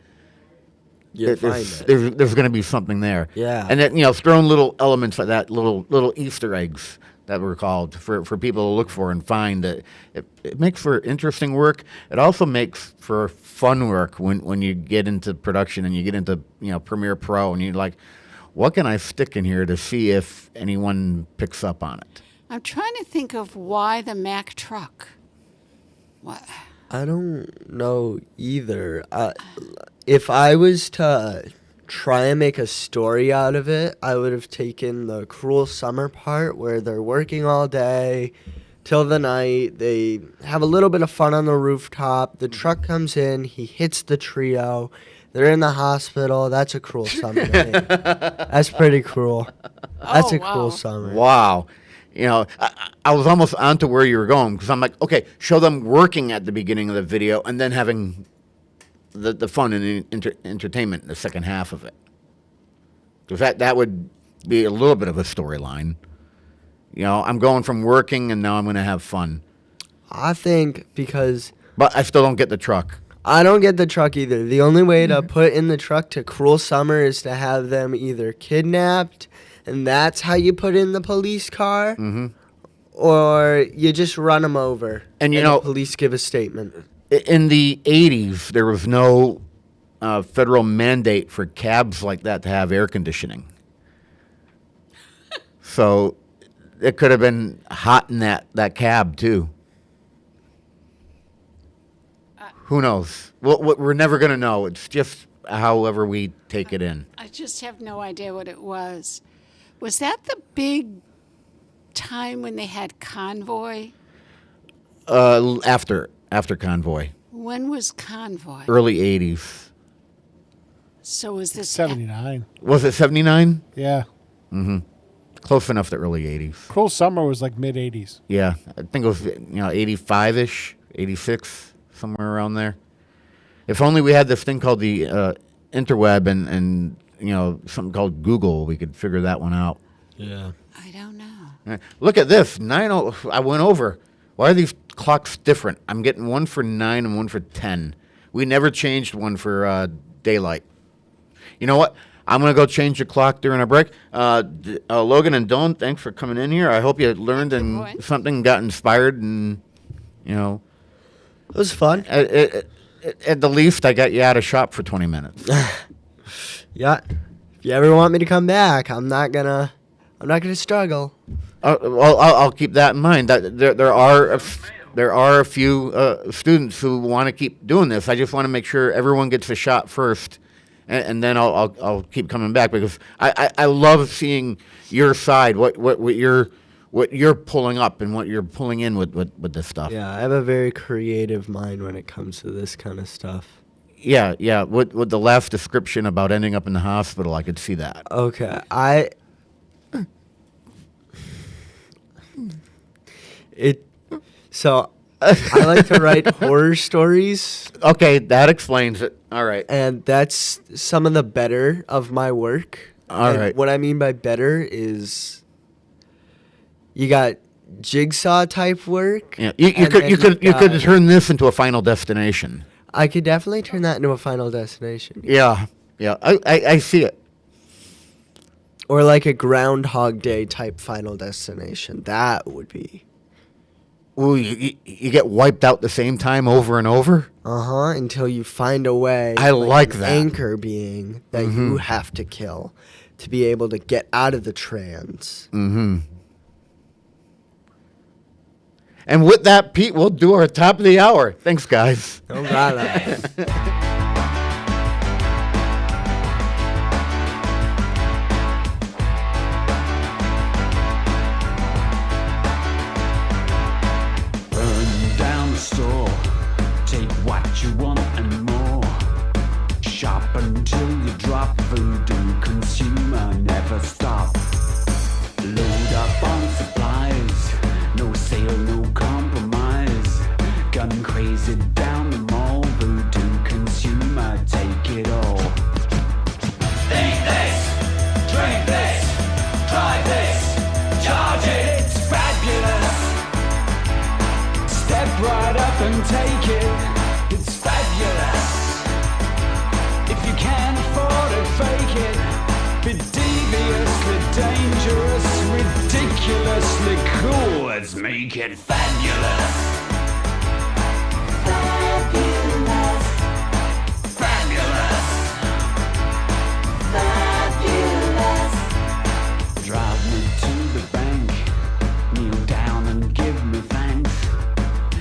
there's going to be something there. Yeah, and then throwing little elements like that, little Easter eggs that were called for people to look for and find. That it makes for interesting work. It also makes for fun work when you get into production and you get into Premiere Pro and you're like, what can I stick in here to see if anyone picks up on it? I'm trying to think of why the Mack truck. What? I don't know either. If I was to try and make a story out of it, I would have taken the cruel summer part where they're working all day till the night. They have a little bit of fun on the rooftop. The truck comes in. He hits the trio. They're in the hospital. That's a cruel summer to me. That's pretty cruel. That's a cruel summer. Wow. I was almost onto where you were going because I'm like, okay, show them working at the beginning of the video and then having the fun and entertainment in the second half of it. Because that would be a little bit of a storyline. I'm going from working and now I'm going to have fun. I think because... But I still don't get the truck. I don't get the truck either. The only way to put in the truck to cruel summer is to have them either kidnapped, and that's how you put in the police car, or you just run them over. And the police give a statement. In the 80s, there was no federal mandate for cabs like that to have air conditioning. So it could have been hot in that cab, too. Who knows? We're never going to know. It's just however we take it in. I just have no idea what it was. Was that the big time when they had Convoy? After Convoy. When was Convoy? Early 80s. So was this 79? Was it 79? Yeah. Close enough to early 80s. Cruel Summer was like mid 80s. Yeah, I think it was 85-ish, 86. Somewhere around there. If only we had this thing called the interweb and something called Google, we could figure that one out. Yeah. I don't know. Look at this. 9:00. I went over. Why are these clocks different? I'm getting one for 9 and one for 10. We never changed one for daylight. You know what? I'm going to go change the clock during our break. Logan and Dawn, thanks for coming in here. I hope you learned and something got inspired and, It was fun. At the least, I got you out of shop for 20 minutes. Yeah. If you ever want me to come back, I'm not gonna struggle. Well, I'll keep that in mind. That there are a few students who want to keep doing this. I just want to make sure everyone gets a shot first, and then I'll keep coming back, because I love seeing your side, what you're pulling up and what you're pulling in with this stuff. Yeah, I have a very creative mind when it comes to this kind of stuff. Yeah. With the last description about ending up in the hospital, I could see that. Okay, So I like to write horror stories. Okay, that explains it. All right. And that's some of the better of my work. All right. What I mean by better is you got jigsaw type work. Yeah. You could turn this into a Final Destination. I could definitely turn that into a Final Destination. Yeah. I see it. Or like a Groundhog Day type Final Destination. That would be. Ooh, you get wiped out the same time over and over? Until you find a way. I like that. Anchor being that you have to kill to be able to get out of the trance. And with that, Pete, we'll do our top of the hour. Thanks, guys. No problem. Take what you want and more. Shop until you drop. Voodoo consumer, never stop. Load up on supplies. No sale, no compromise. Gun crazy down the mall. Voodoo consumer, take it all. Eat this, drink this, try this, charge it, it's fabulous. Step right up and take it, it's fabulous. If you can't afford it, fake it. Be deviously dangerous, ridiculously cool. Let's make it fabulous. Fabulous. Fabulous. Fabulous. Drive me to the bank, kneel down and give me thanks.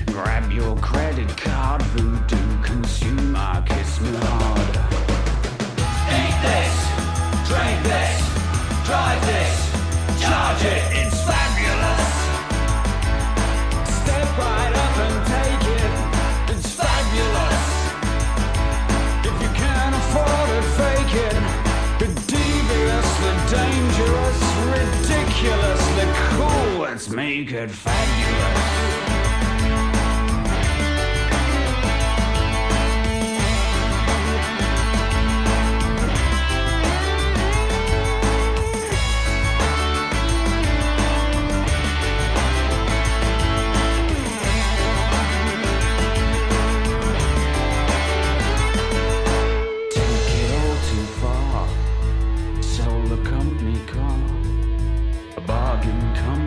Grab your credit card, voodoo consumer, kiss me hard. Eat this, drink this, drive this, charge it, it's fabulous. Step right up and take it, it's fabulous. If you can't afford it, fake it. Be deviously dangerous, ridiculously cool. Let's make it fabulous.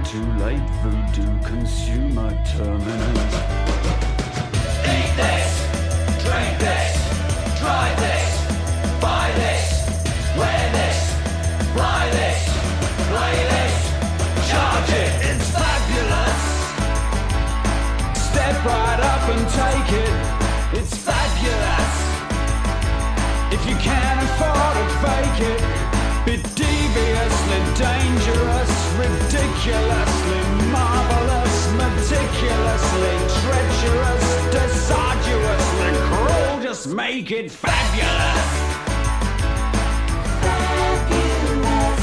Too late, voodoo consumer terminus. Eat this, drink this, try this, buy this, wear this, fly this, play this, charge it, it's fabulous. Step right up and take it, it's fabulous. If you can't afford it, fake it. Be deviously dangerous, ridiculously marvelous, meticulously treacherous, disarduously cruel. Just make it fabulous. Fabulous.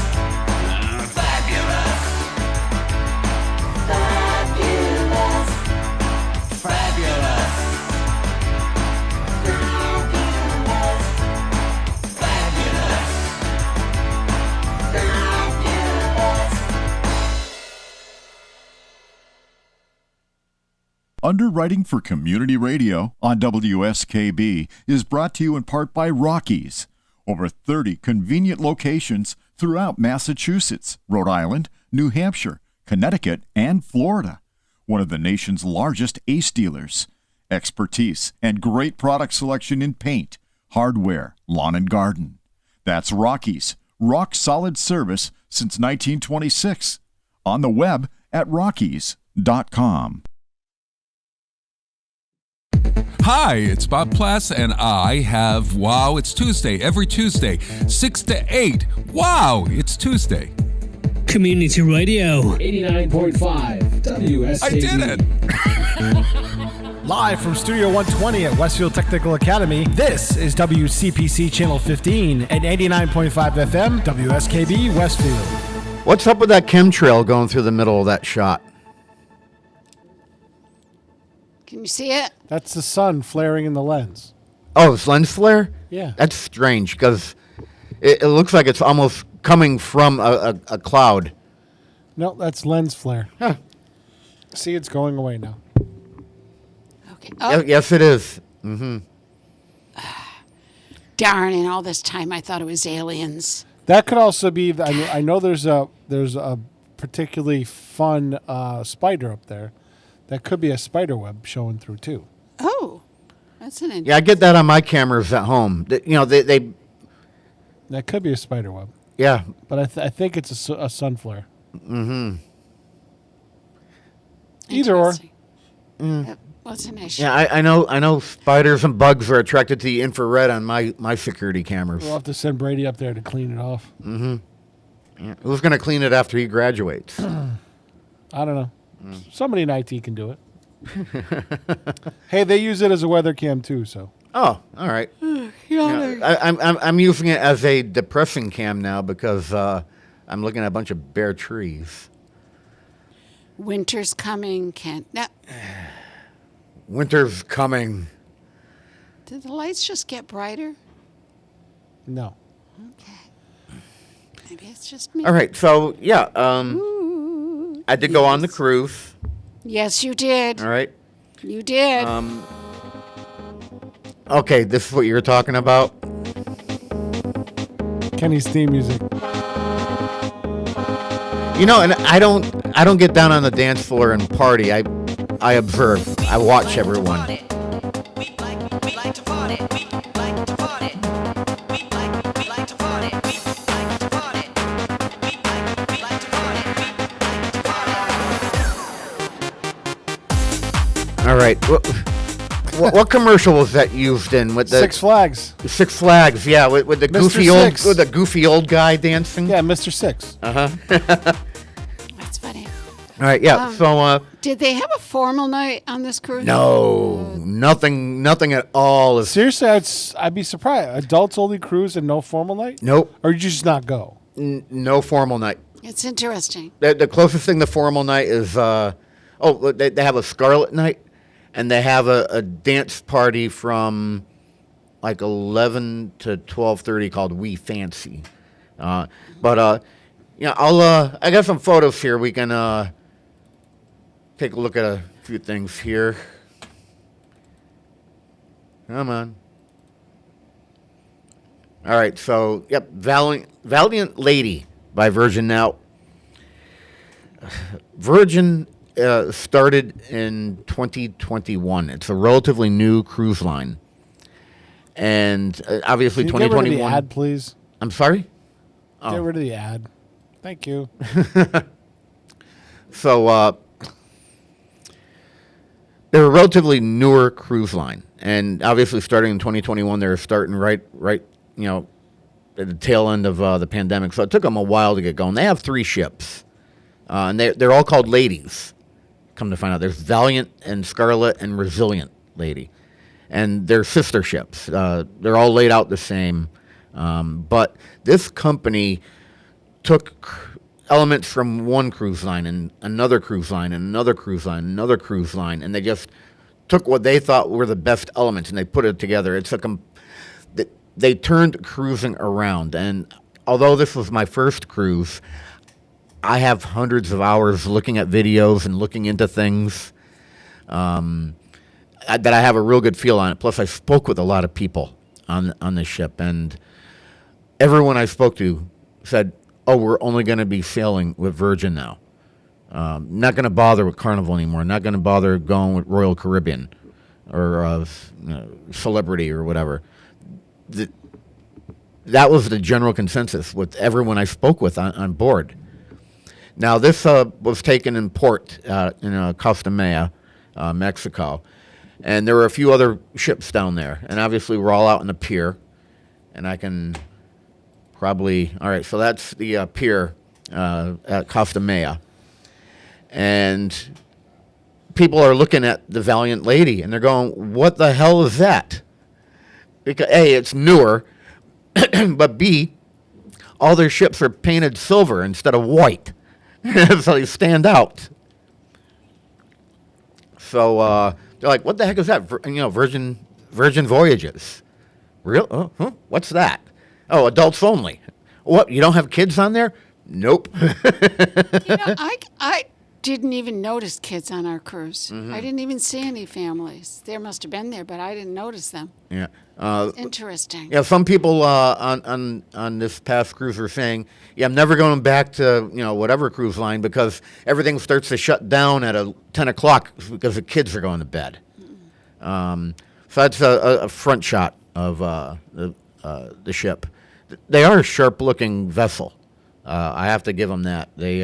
Fabulous. Fabulous. Fabulous. Underwriting for Community Radio on WSKB is brought to you in part by Rockies. Over 30 convenient locations throughout Massachusetts, Rhode Island, New Hampshire, Connecticut, and Florida. One of the nation's largest ACE dealers. expertise, and great product selection in paint, hardware, lawn and garden. That's Rockies, rock solid service since 1926. On the web at rockies.com. Hi, it's Bob Plass, and I have Wow, It's Tuesday, every Tuesday, 6 to 8. Wow, it's Tuesday. Community Radio 89.5 WSKB. I did it! Live from Studio 120 at Westfield Technical Academy, this is WCPC Channel 15 and 89.5 FM, WSKB Westfield. What's up with that chemtrail going through the middle of that shot? Can you see it? That's the sun flaring in the lens. Oh, it's lens flare? Yeah. That's strange because it looks like it's almost coming from a cloud. No, that's lens flare. Huh. See, it's going away now. Okay. Oh, Yes, it is. Mm-hmm. darn! And all this time, I thought it was aliens. That could also be. I know there's a particularly fun spider up there. That could be a spider web showing through too. Oh, that's an interesting. Yeah, I get that on my cameras at home. They That could be a spider web. yeah. But I think it's a sun flare. Mm-hmm. Either or. That was an issue. Yeah, I know spiders and bugs are attracted to the infrared on my security cameras. We'll have to send Brady up there to clean it off. Mm-hmm. Yeah. Who's going to clean it after he graduates? I don't know. Somebody in IT can do it. Hey, they use it as a weather cam too, so. Oh, all right. I'm using it as a depressing cam now because I'm looking at a bunch of bare trees. Winter's coming. Winter's coming. Did the lights just get brighter? No. Okay. Maybe it's just me. All right, so yeah, I did go on the cruise. Yes, you did. All right. You did. Okay, this is what you're talking about. Kenny's theme music. You know, and I don't get down on the dance floor and party. I observe. I watch everyone. All right. What commercial was that used in with the Six Flags? Six Flags, yeah, with the goofy old guy dancing. Yeah, Mr. Six. That's funny. All right, yeah. So, did they have a formal night on this cruise? no, nothing at all. Seriously, I'd be surprised. Adults only cruise and no formal night? Nope. Or you just not go? No formal night. It's interesting. The closest thing to formal night is they have a Scarlet night, and they have a dance party from like 11 to 12:30 called We Fancy. I got some photos here. We can take a look at a few things here. Come on. All right, so yep, Valiant Lady by Virgin now. Virgin started in 2021. It's a relatively new cruise line, and obviously Can you get rid of 2021. the ad, please? I'm sorry. Get rid of the ad. Thank you. So they're a relatively newer cruise line, and obviously starting in 2021, they're starting right, at the tail end of the pandemic. So it took them a while to get going. They have 3 ships, and they're all called Ladies. Come to find out, there's Valiant and Scarlet and Resilient Lady, and they're sister ships. They're all laid out the same, but this company took elements from one cruise line and another cruise line and another cruise line, another cruise line, and they just took what they thought were the best elements and they put it together. It took them. They turned cruising around, and although this was my first cruise, I have hundreds of hours looking at videos and looking into things that I have a real good feel on it. Plus, I spoke with a lot of people on the ship, and everyone I spoke to said, "Oh, we're only going to be sailing with Virgin now. Not going to bother with Carnival anymore. Not going to bother going with Royal Caribbean." or celebrity or whatever. That was the general consensus with everyone I spoke with on board. Now, this was taken in port in Costa Maya, Mexico, and there were a few other ships down there. And obviously, we're all out on the pier, and I can probably... All right, so that's the pier at Costa Maya. And people are looking at the Valiant Lady, and they're going, what the hell is that? Because, A, it's newer, but B, all their ships are painted silver instead of white. So they stand out. So they're like, what the heck is that? Virgin Voyages. Real? Oh, huh? What's that? Oh, adults only. What, you don't have kids on there? Nope. I didn't even notice kids on our cruise. I didn't even see any families. There must have been there, but I didn't notice them. Yeah. Interesting. Yeah, some people on this past cruise were saying, yeah, I'm never going back to, whatever cruise line because everything starts to shut down at 10 o'clock because the kids are going to bed. So that's a front shot of the ship. They are a sharp-looking vessel. I have to give them that. They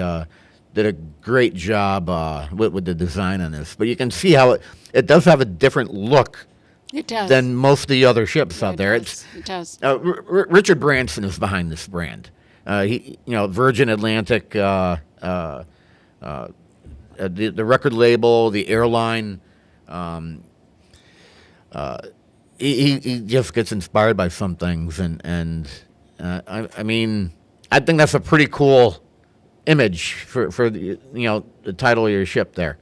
did a great job with the design on this. But you can see how it does have a different look. It does. Than most of the other ships out there. It does. Richard Branson is behind this brand. He, Virgin Atlantic, the record label, the airline. He just gets inspired by some things, and I mean, I think that's a pretty cool image for the the title of your ship there.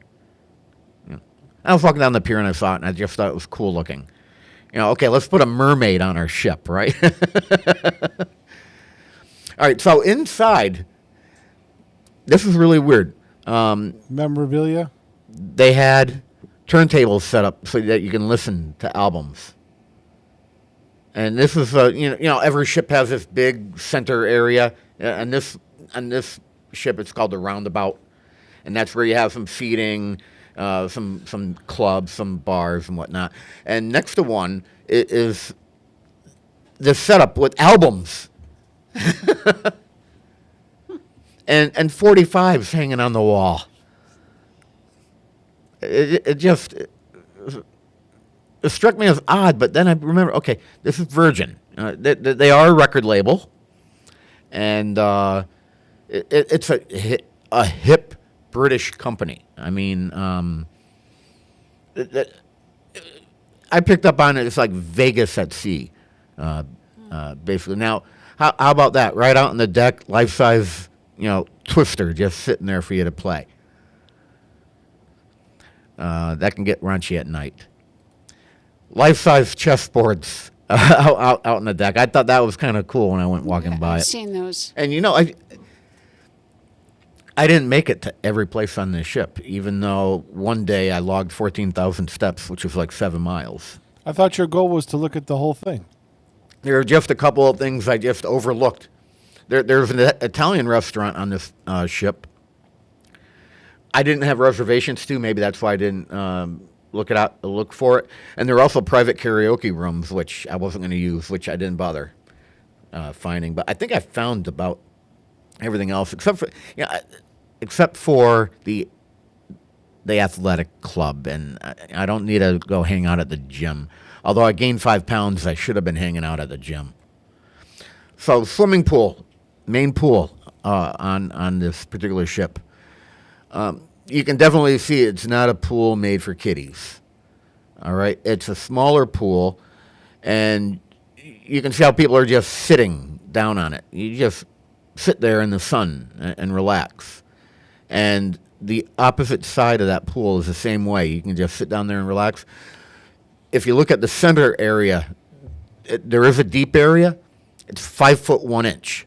I was walking down the pier and I saw it, and I just thought it was cool looking. Okay, let's put a mermaid on our ship, right? All right, so inside, this is really weird. Memorabilia? They had turntables set up so that you can listen to albums. And this is, every ship has this big center area, and on this ship it's called the Roundabout, and that's where you have some seating. Some clubs, some bars, and whatnot. And next to one is the setup with albums, and 45s hanging on the wall. It struck me as odd, but then I remember, okay, this is Virgin. They are a record label, and it's a hip British company. I mean, I picked up on it. It's like Vegas at sea, basically. Now, how about that? Right out on the deck, life-size, Twister just sitting there for you to play. That can get raunchy at night. Life-size chessboards out on the deck. I thought that was kind of cool when I went walking by it. I've seen those. And I didn't make it to every place on this ship, even though one day I logged 14,000 steps, which was like 7 miles. I thought your goal was to look at the whole thing. There are just a couple of things I just overlooked. There's an Italian restaurant on this ship. I didn't have reservations to. Maybe that's why I didn't look for it. And there are also private karaoke rooms, which I wasn't going to use, which I didn't bother finding. But I think I found about everything else except for the athletic club, and I don't need to go hang out at the gym. Although I gained 5 pounds, I should have been hanging out at the gym. So swimming pool, main pool on this particular ship. You can definitely see it's not a pool made for kiddies. All right, it's a smaller pool, and you can see how people are just sitting down on it. You just sit there in the sun and relax. And the opposite side of that pool is the same way. You can just sit down there and relax. If you look at the center area, there is a deep area. It's 5 foot 1 inch.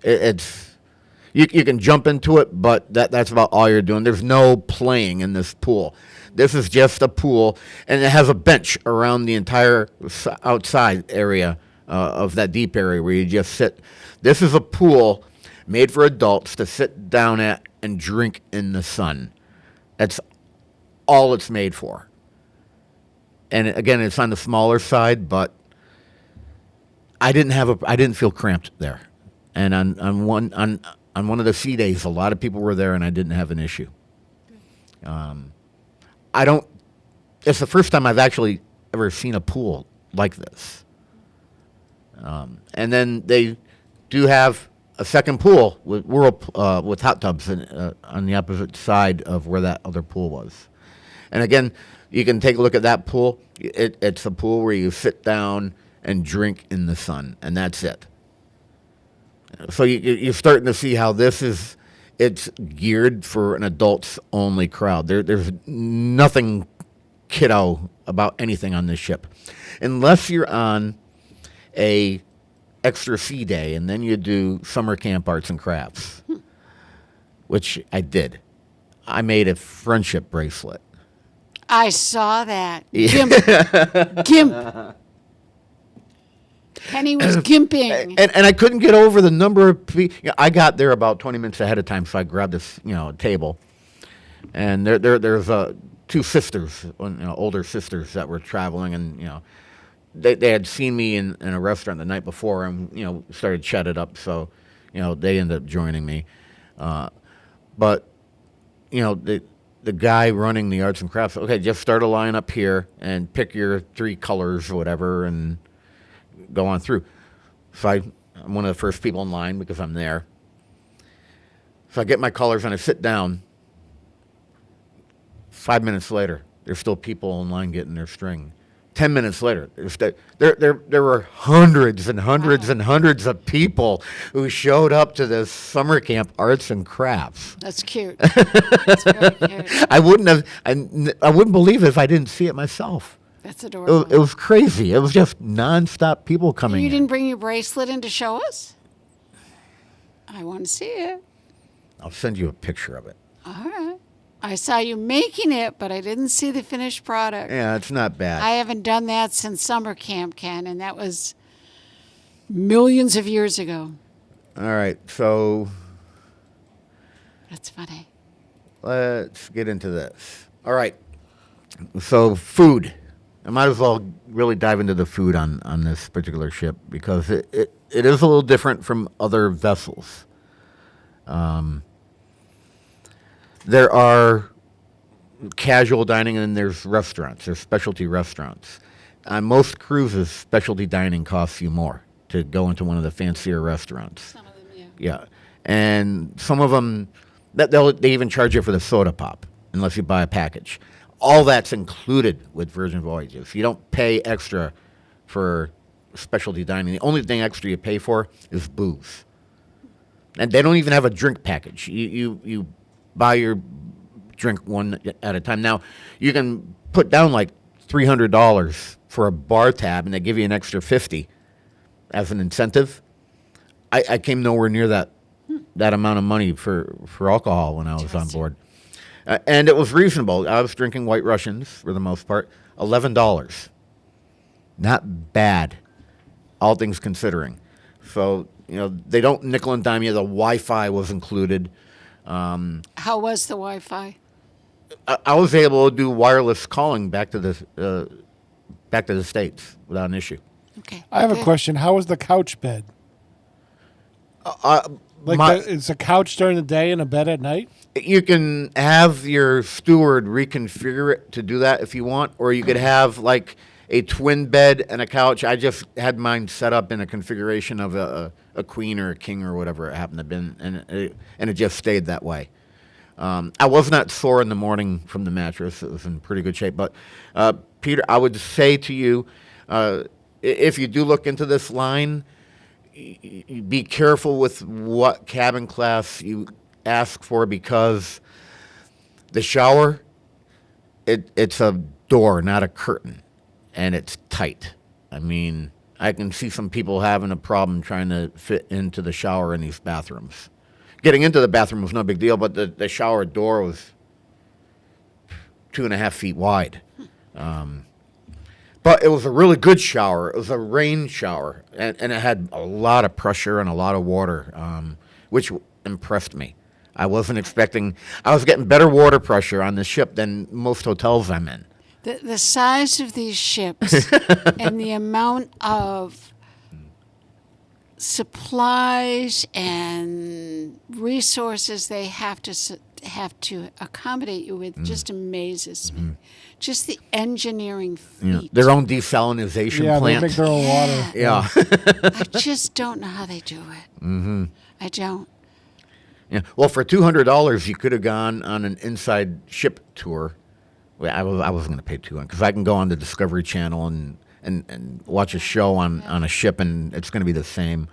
You can jump into it, but that's about all you're doing. There's no playing in this pool. This is just a pool, and it has a bench around the entire outside area of that deep area where you just sit. This is a pool made for adults to sit down at and drink in the sun. That's all it's made for. and again, it's on the smaller side, but I didn't feel cramped there. And on one of the sea days, a lot of people were there, and I didn't have an issue. It's the first time I've actually ever seen a pool like this. And then they do have a second pool with with hot tubs on the opposite side of where that other pool was. And again, you can take a look at that pool. It's a pool where you sit down and drink in the sun, and that's it. So you're starting to see how it's geared for an adults-only crowd. There's nothing kiddo about anything on this ship. Unless you're on a extra sea day, and then you do summer camp arts and crafts, which I did. I made a friendship bracelet. I saw that. Gimp. Kenny was gimping. And I couldn't get over the number of people. I got there about 20 minutes ahead of time, so I grabbed this table. And there's two sisters, older sisters that were traveling, and they had seen me in a restaurant the night before, and started chatted up. So they ended up joining me. But the guy running the arts and crafts, okay, just start a line up here and pick your 3 colors or whatever, and go on through. So I'm one of the first people in line because I'm there. So I get my colors and I sit down. 5 minutes later, there's still people in line getting their string. 10 minutes later, there were hundreds and hundreds and hundreds of people who showed up to this summer camp arts and crafts. That's cute. That's very cute. I wouldn't believe it if I didn't see it myself. That's adorable. It was crazy. It was just nonstop people coming You in. didn't bring your bracelet in to show us? I want to see it. I'll send you a picture of it. All right. I saw you making it, but I didn't see the finished product. Yeah, it's not bad. I haven't done that since summer camp, Ken, and that was millions of years ago. All right, so That's funny. let's get into this. All right, so food. I might as well really dive into the food on this particular ship because it is a little different from other vessels. There are casual dining and there's restaurants. There's specialty restaurants. On most cruises, specialty dining costs you more to go into one of the fancier restaurants. Some of them, yeah. Yeah, and some of them, they even charge you for the soda pop unless you buy a package. All that's included with Virgin Voyages. You don't pay extra for specialty dining. The only thing extra you pay for is booze. And they don't even have a drink package. You buy your drink one at a time. Now, you can put down like $300 for a bar tab, and they give you an extra $50 as an incentive. I came nowhere near that amount of money for alcohol when I was on board. And it was reasonable. I was drinking White Russians for the most part. $11. Not bad, all things considering. So, they don't nickel and dime you. The Wi-Fi was included. How was the Wi-Fi? I was able to do wireless calling back to the States without an issue. Okay. I have a question. How was the couch bed? It's a couch during the day and a bed at night? You can have your steward reconfigure it to do that if you want, or you could have like a twin bed and a couch. I just had mine set up in a configuration of a queen or a king or whatever it happened to have been, and it just stayed that way. I was not sore in the morning from the mattress. It was in pretty good shape. But, Peter, I would say to you, if you do look into this line, be careful with what cabin class you ask for, because the shower, it's a door, not a curtain, and it's tight. I mean, I can see some people having a problem trying to fit into the shower in these bathrooms. Getting into the bathroom was no big deal, but the shower door was 2.5 feet wide. But it was a really good shower. It was a rain shower, and it had a lot of pressure and a lot of water, which impressed me. I wasn't expecting. I was getting better water pressure on the ship than most hotels I'm in. The size of these ships and the amount of supplies and resources they have to accommodate you with just amazes me. Just the engineering feat. Their own desalinization plant. They make their own water. Yeah. I just don't know how they do it. Mm-hmm. I don't. Yeah. Well, for $200, you could have gone on an inside ship tour. Well, I was going to pay $200 because I can go on the Discovery Channel and watch a show on a ship, and it's going to be the same.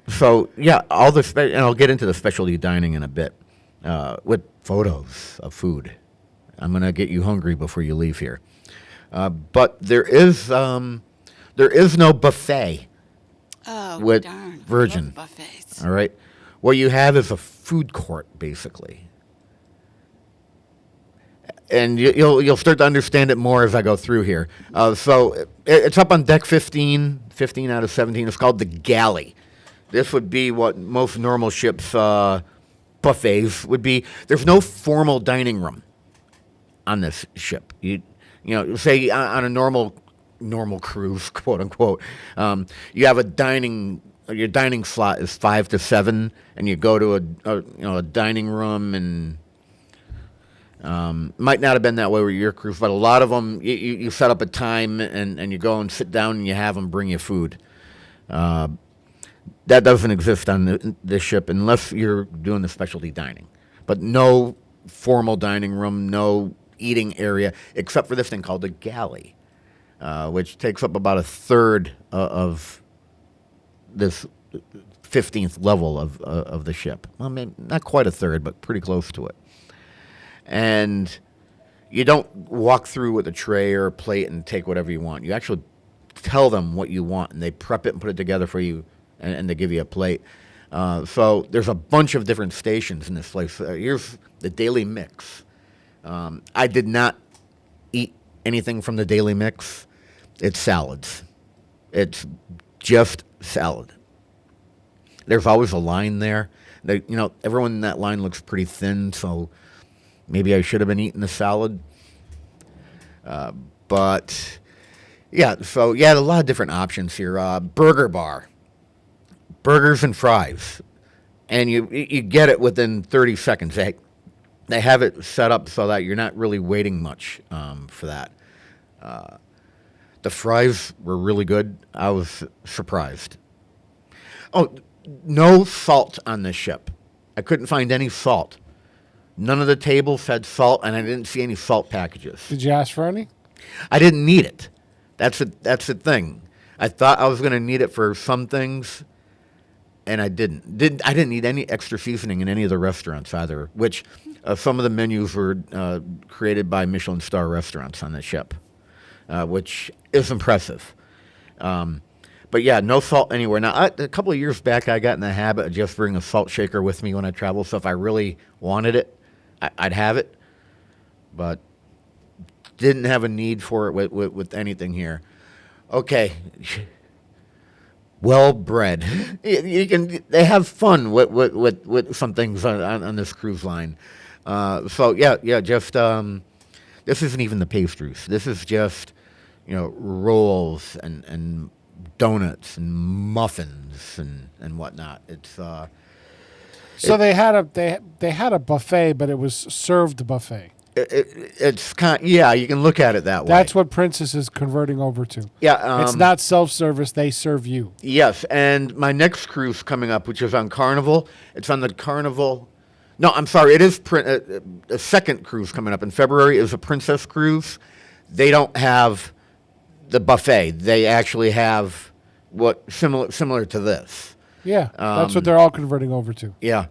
So yeah, and I'll get into the specialty dining in a bit with photos of food. I'm going to get you hungry before you leave here. But there is no buffet with darn. Virgin. I love buffets. All right, what you have is a food court basically. And you'll start to understand it more as I go through here. So it's up on deck 15 out of 17. It's called the galley. This would be what most normal ships' buffets would be. There's no formal dining room on this ship. You say on a normal cruise, quote unquote, you have your dining slot is 5 to 7, and you go to a dining room and. Might not have been that way with your cruise, but a lot of them, you set up a time and you go and sit down and you have them bring you food. That doesn't exist on this ship unless you're doing the specialty dining. But no formal dining room, no eating area, except for this thing called the galley, which takes up about a third of this 15th level of the ship. Well, maybe not quite a third, but pretty close to it. And you don't walk through with a tray or a plate and take whatever you want. You actually tell them what you want, and they prep it and put it together for you, and they give you a plate. So there's a bunch of different stations in this place. Here's the daily mix. I did not eat anything from the daily mix. It's salads. It's just salad. There's always a line there. Everyone in that line looks pretty thin, so... Maybe I should have been eating the salad. But, yeah, so, a lot of different options here. Burger bar. Burgers and fries. And you get it within 30 seconds. They have it set up so that you're not really waiting much for that. The fries were really good. I was surprised. Oh, no salt on this ship. I couldn't find any salt. None of the tables had salt, and I didn't see any salt packages. Did you ask for any? I didn't need it. That's the thing. I thought I was going to need it for some things, and I didn't. I didn't need any extra seasoning in any of the restaurants either, which some of the menus were created by Michelin star restaurants on the ship, which is impressive. But yeah, no salt anywhere. Now, a couple of years back, I got in the habit of just bringing a salt shaker with me when I travel, so if I really wanted it, I'd have it, but didn't have a need for it with anything here. Okay, well bred. They have fun with some things on this cruise line. So just this isn't even the pastries. This is just rolls and donuts and muffins and whatnot. It's so they had a buffet, but it was served buffet. It's you can look at it that way. That's what Princess is converting over to. Yeah, it's not self-service; they serve you. Yes, and my next cruise coming up, which is on Carnival. It's on the Carnival. No, I'm sorry. It is a second cruise coming up in February. Is a Princess cruise. They don't have the buffet. They actually have what similar to this. Yeah, that's what they're all converting over to. Yeah.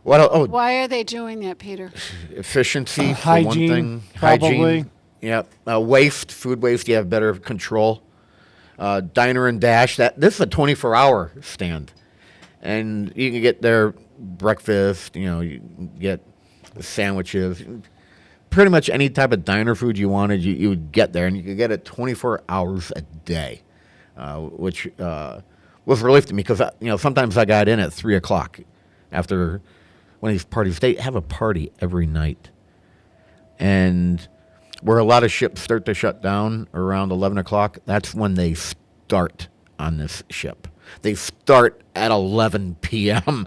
Why are they doing that, Peter? Efficiency, for hygiene, one thing. probably. Hygiene. Yeah. Food waste. You have better control. Diner and Dash. This is a 24-hour stand, and you can get their breakfast. You can get sandwiches. Pretty much any type of diner food you wanted, you would get there, and you could get it 24 hours a day, which was a relief to me because sometimes I got in at 3 o'clock after one of these parties. They have a party every night, And where a lot of ships start to shut down around 11 o'clock, that's when they start on this ship. They start at 11 p.m.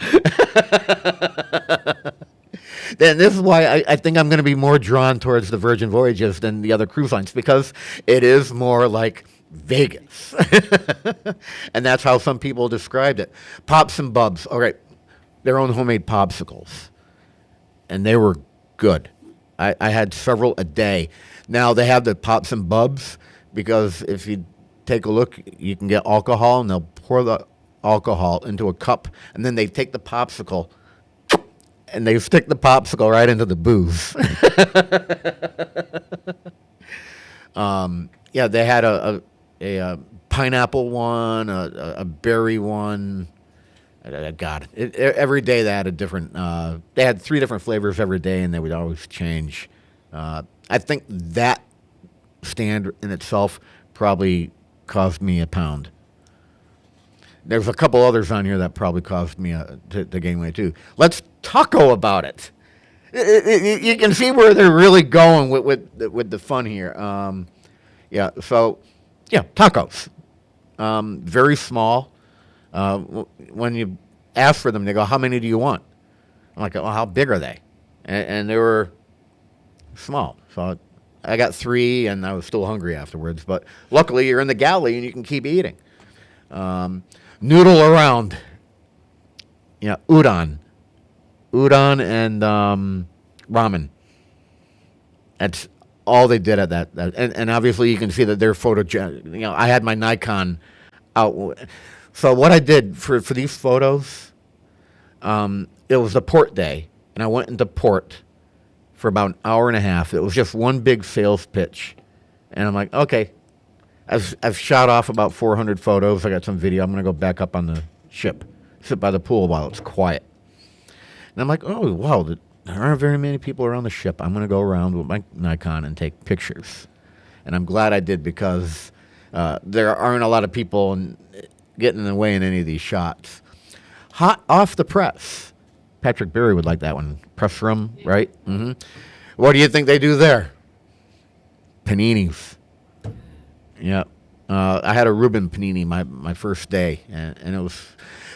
Then this is why I think I'm going to be more drawn towards the Virgin Voyages than the other cruise lines, because it is more like Vegas. And that's how some people described it. Pops and Bubs, all right, their own homemade popsicles. And they were good. I had several a day. Now they have the Pops and Bubs, because if you take a look, you can get alcohol, and they'll pour the alcohol into a cup, and then they take the popsicle and they stick the popsicle right into the booze. Yeah, they had a pineapple one, a berry one. God, every day they had a different. They had 3 different flavors every day, and they would always change. I think that stand in itself probably cost me £1. There's a couple others on here that probably cost me to gain weight too. Let's taco about it. You can see where they're really going with the fun here. Yeah, so yeah, tacos. Very small. When you ask for them, they go, "How many do you want?" I'm like, "Well, how big are they?" And they were small. So I got 3, and I was still hungry afterwards. But luckily, you're in the galley, and you can keep eating. Noodle around. Yeah, udon and ramen. That's all they did at that. And obviously, you can see that they're photogenic. You know, I had my Nikon out. So what I did for these photos, it was a port day, and I went into port for about an hour and a half. It was just one big sales pitch, and I'm like, okay, I've shot off about 400 photos. I got some video. I'm gonna go back up on the ship, sit by the pool while it's quiet. And I'm like, oh wow, there aren't very many people around the ship. I'm gonna go around with my Nikon and take pictures, and I'm glad I did, because there aren't a lot of people getting in the way in any of these shots. Hot off the press. Patrick Berry would like that one. Press room, right? Mm-hmm. What do you think they do there? Paninis. Yeah. I had a Reuben panini my first day, and it was...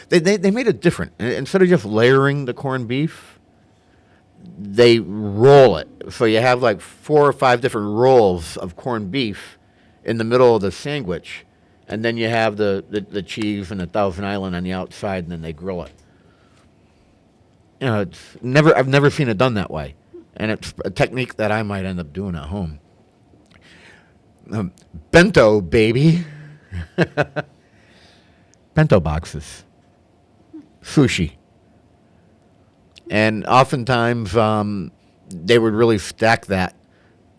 They made it different. Instead of just layering the corned beef, they roll it. So you have like 4 or 5 different rolls of corned beef in the middle of the sandwich, and then you have the cheese and the Thousand Island on the outside, and then they grill it. You know, I've never seen it done that way, and it's a technique that I might end up doing at home. Bento, baby. Bento boxes. Sushi. And oftentimes, they would really stack that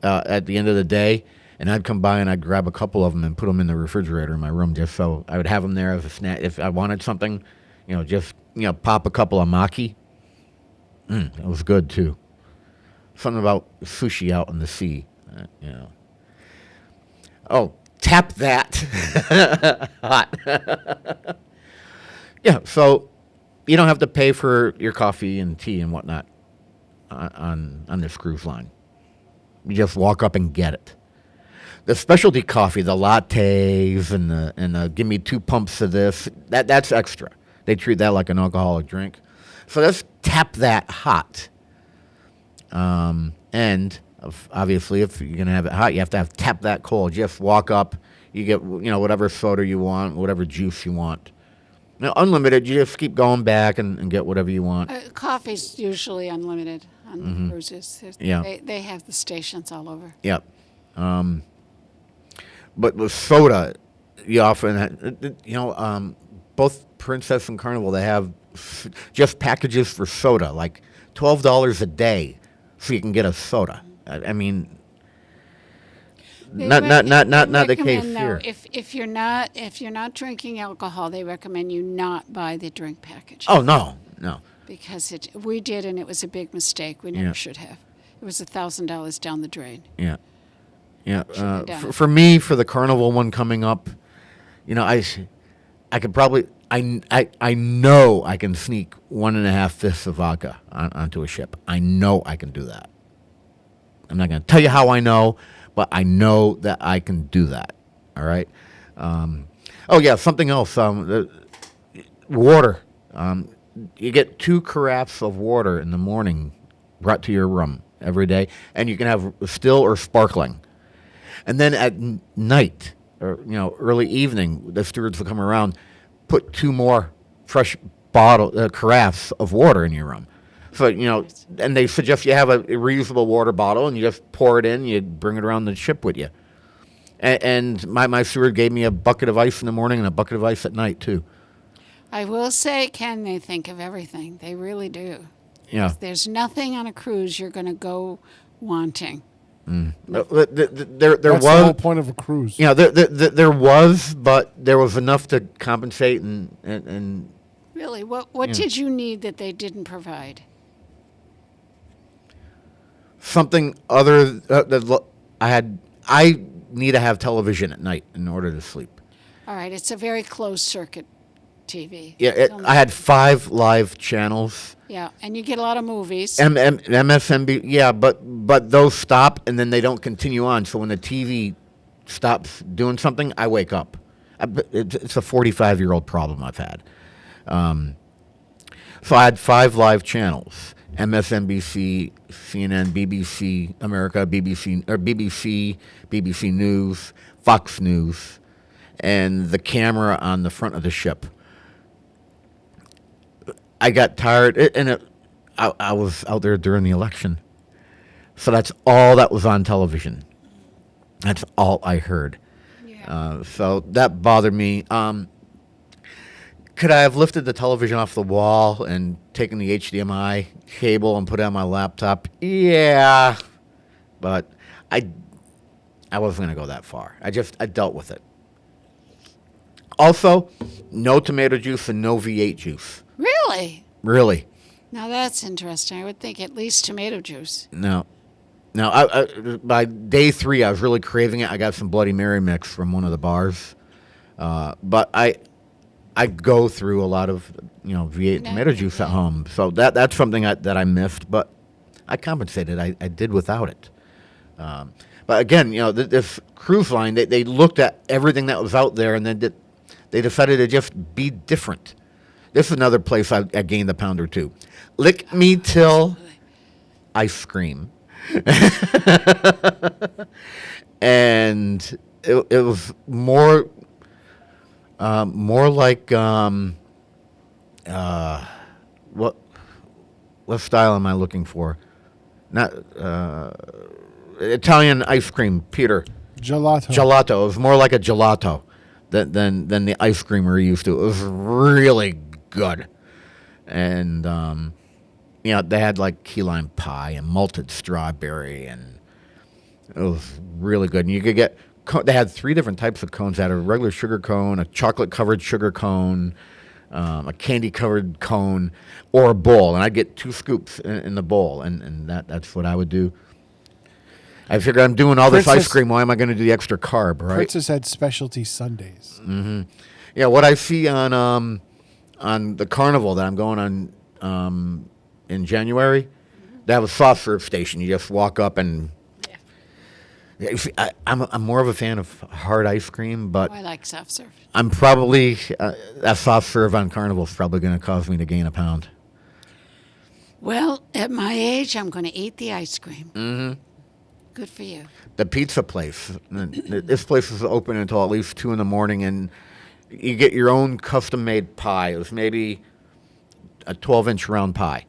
at the end of the day, and I'd come by and I'd grab a couple of them and put them in the refrigerator in my room, just so I would have them there as a snack. If I wanted something, just pop a couple of maki. That was good too. Something about sushi out in the sea, Oh, tap that. Hot. Yeah, so you don't have to pay for your coffee and tea and whatnot on this cruise line. You just walk up and get it. The specialty coffee, the lattes and the give me 2 pumps of this, that's extra. They treat that like an alcoholic drink. So let's tap that hot. And obviously, if you're gonna have it hot, you have to tap that cold. Just walk up, you get whatever soda you want, whatever juice you want. Now, unlimited, you just keep going back and get whatever you want. Coffee's usually unlimited on the cruises. Yeah. They have the stations all over. Yep. But with soda, you often, both Princess and Carnival, they have just packages for soda, like $12 a day, so you can get a soda. I mean, not the case here. If you're not drinking alcohol, they recommend you not buy the drink package. Oh no. Because we did, and it was a big mistake. We never should have. It was $1,000 down the drain. Yeah. For me, for the Carnival one coming up, I could probably, I know I can sneak 1.5 fifths of vodka onto a ship. I know I can do that. I'm not going to tell you how I know, but I know that I can do that. All right. Oh yeah, something else. Water. You get 2 carafes of water in the morning brought to your room every day, and you can have still or sparkling. And then at night, or early evening, the stewards will come around, put 2 more fresh carafes of water in your room. So and they suggest you have a reusable water bottle, and you just pour it in. You bring it around the ship with you. And my steward gave me a bucket of ice in the morning and a bucket of ice at night too. I will say, Ken, they think of everything. They really do. Yeah. There's nothing on a cruise you're going to go wanting. There That's was the whole point of a cruise. there was, but there was enough to compensate and Really, what did you need that they didn't provide? something other. I need to have television at night in order to sleep. All right, it's a very closed circuit TV. Yeah, I had 5 live channels. Yeah, and you get a lot of movies. MSNB, yeah, but those stop and then they don't continue on. So when the TV stops doing something, I wake up. It's a 45-year-old problem I've had. So I had 5 live channels: MSNBC, CNN, BBC America, BBC News, Fox News, and the camera on the front of the ship. I got tired, and I was out there during the election. So that's all that was on television. That's all I heard. Yeah. So that bothered me. Could I have lifted the television off the wall and taken the HDMI cable and put it on my laptop? Yeah. But I wasn't going to go that far. I dealt with it. Also, no tomato juice and no V8 juice. Really? Really. Now that's interesting. I would think at least tomato juice. No. I by day 3, I was really craving it. I got some Bloody Mary mix from one of the bars. But I go through a lot of V8 tomato juice at home. So that's something that I missed, but I compensated. I did without it. But again, this cruise line, they looked at everything that was out there, and then they decided to just be different. This is another place I gained a pound or 2. Lick me till I scream. And it was more like what style am I looking for? Not Italian ice cream, Peter. Gelato. It was more like a gelato than the ice cream we're used to. It was really good. And they had like key lime pie and malted strawberry, and it was really good. And you could get they had 3 different types of cones. They had a regular sugar cone, a chocolate covered sugar cone, a candy covered cone, or a bowl. And I'd get 2 scoops in the bowl, and that's what I would do. I figured I'm doing all this ice cream. Why am I going to do the extra carb, right? Princess had specialty Sundays. Mm-hmm. Yeah, what I see on the carnival that I'm going on in January, they have a soft serve station. You just walk up and. Yeah. I'm more of a fan of hard ice cream, but I like soft serve. I'm probably that soft serve on carnival is probably going to cause me to gain a pound. Well, at my age, I'm going to eat the ice cream. Mm-hmm. Good for you. The pizza place. This place is open until at least 2 a.m, and you get your own custom-made pie. It was maybe a 12-inch round pie,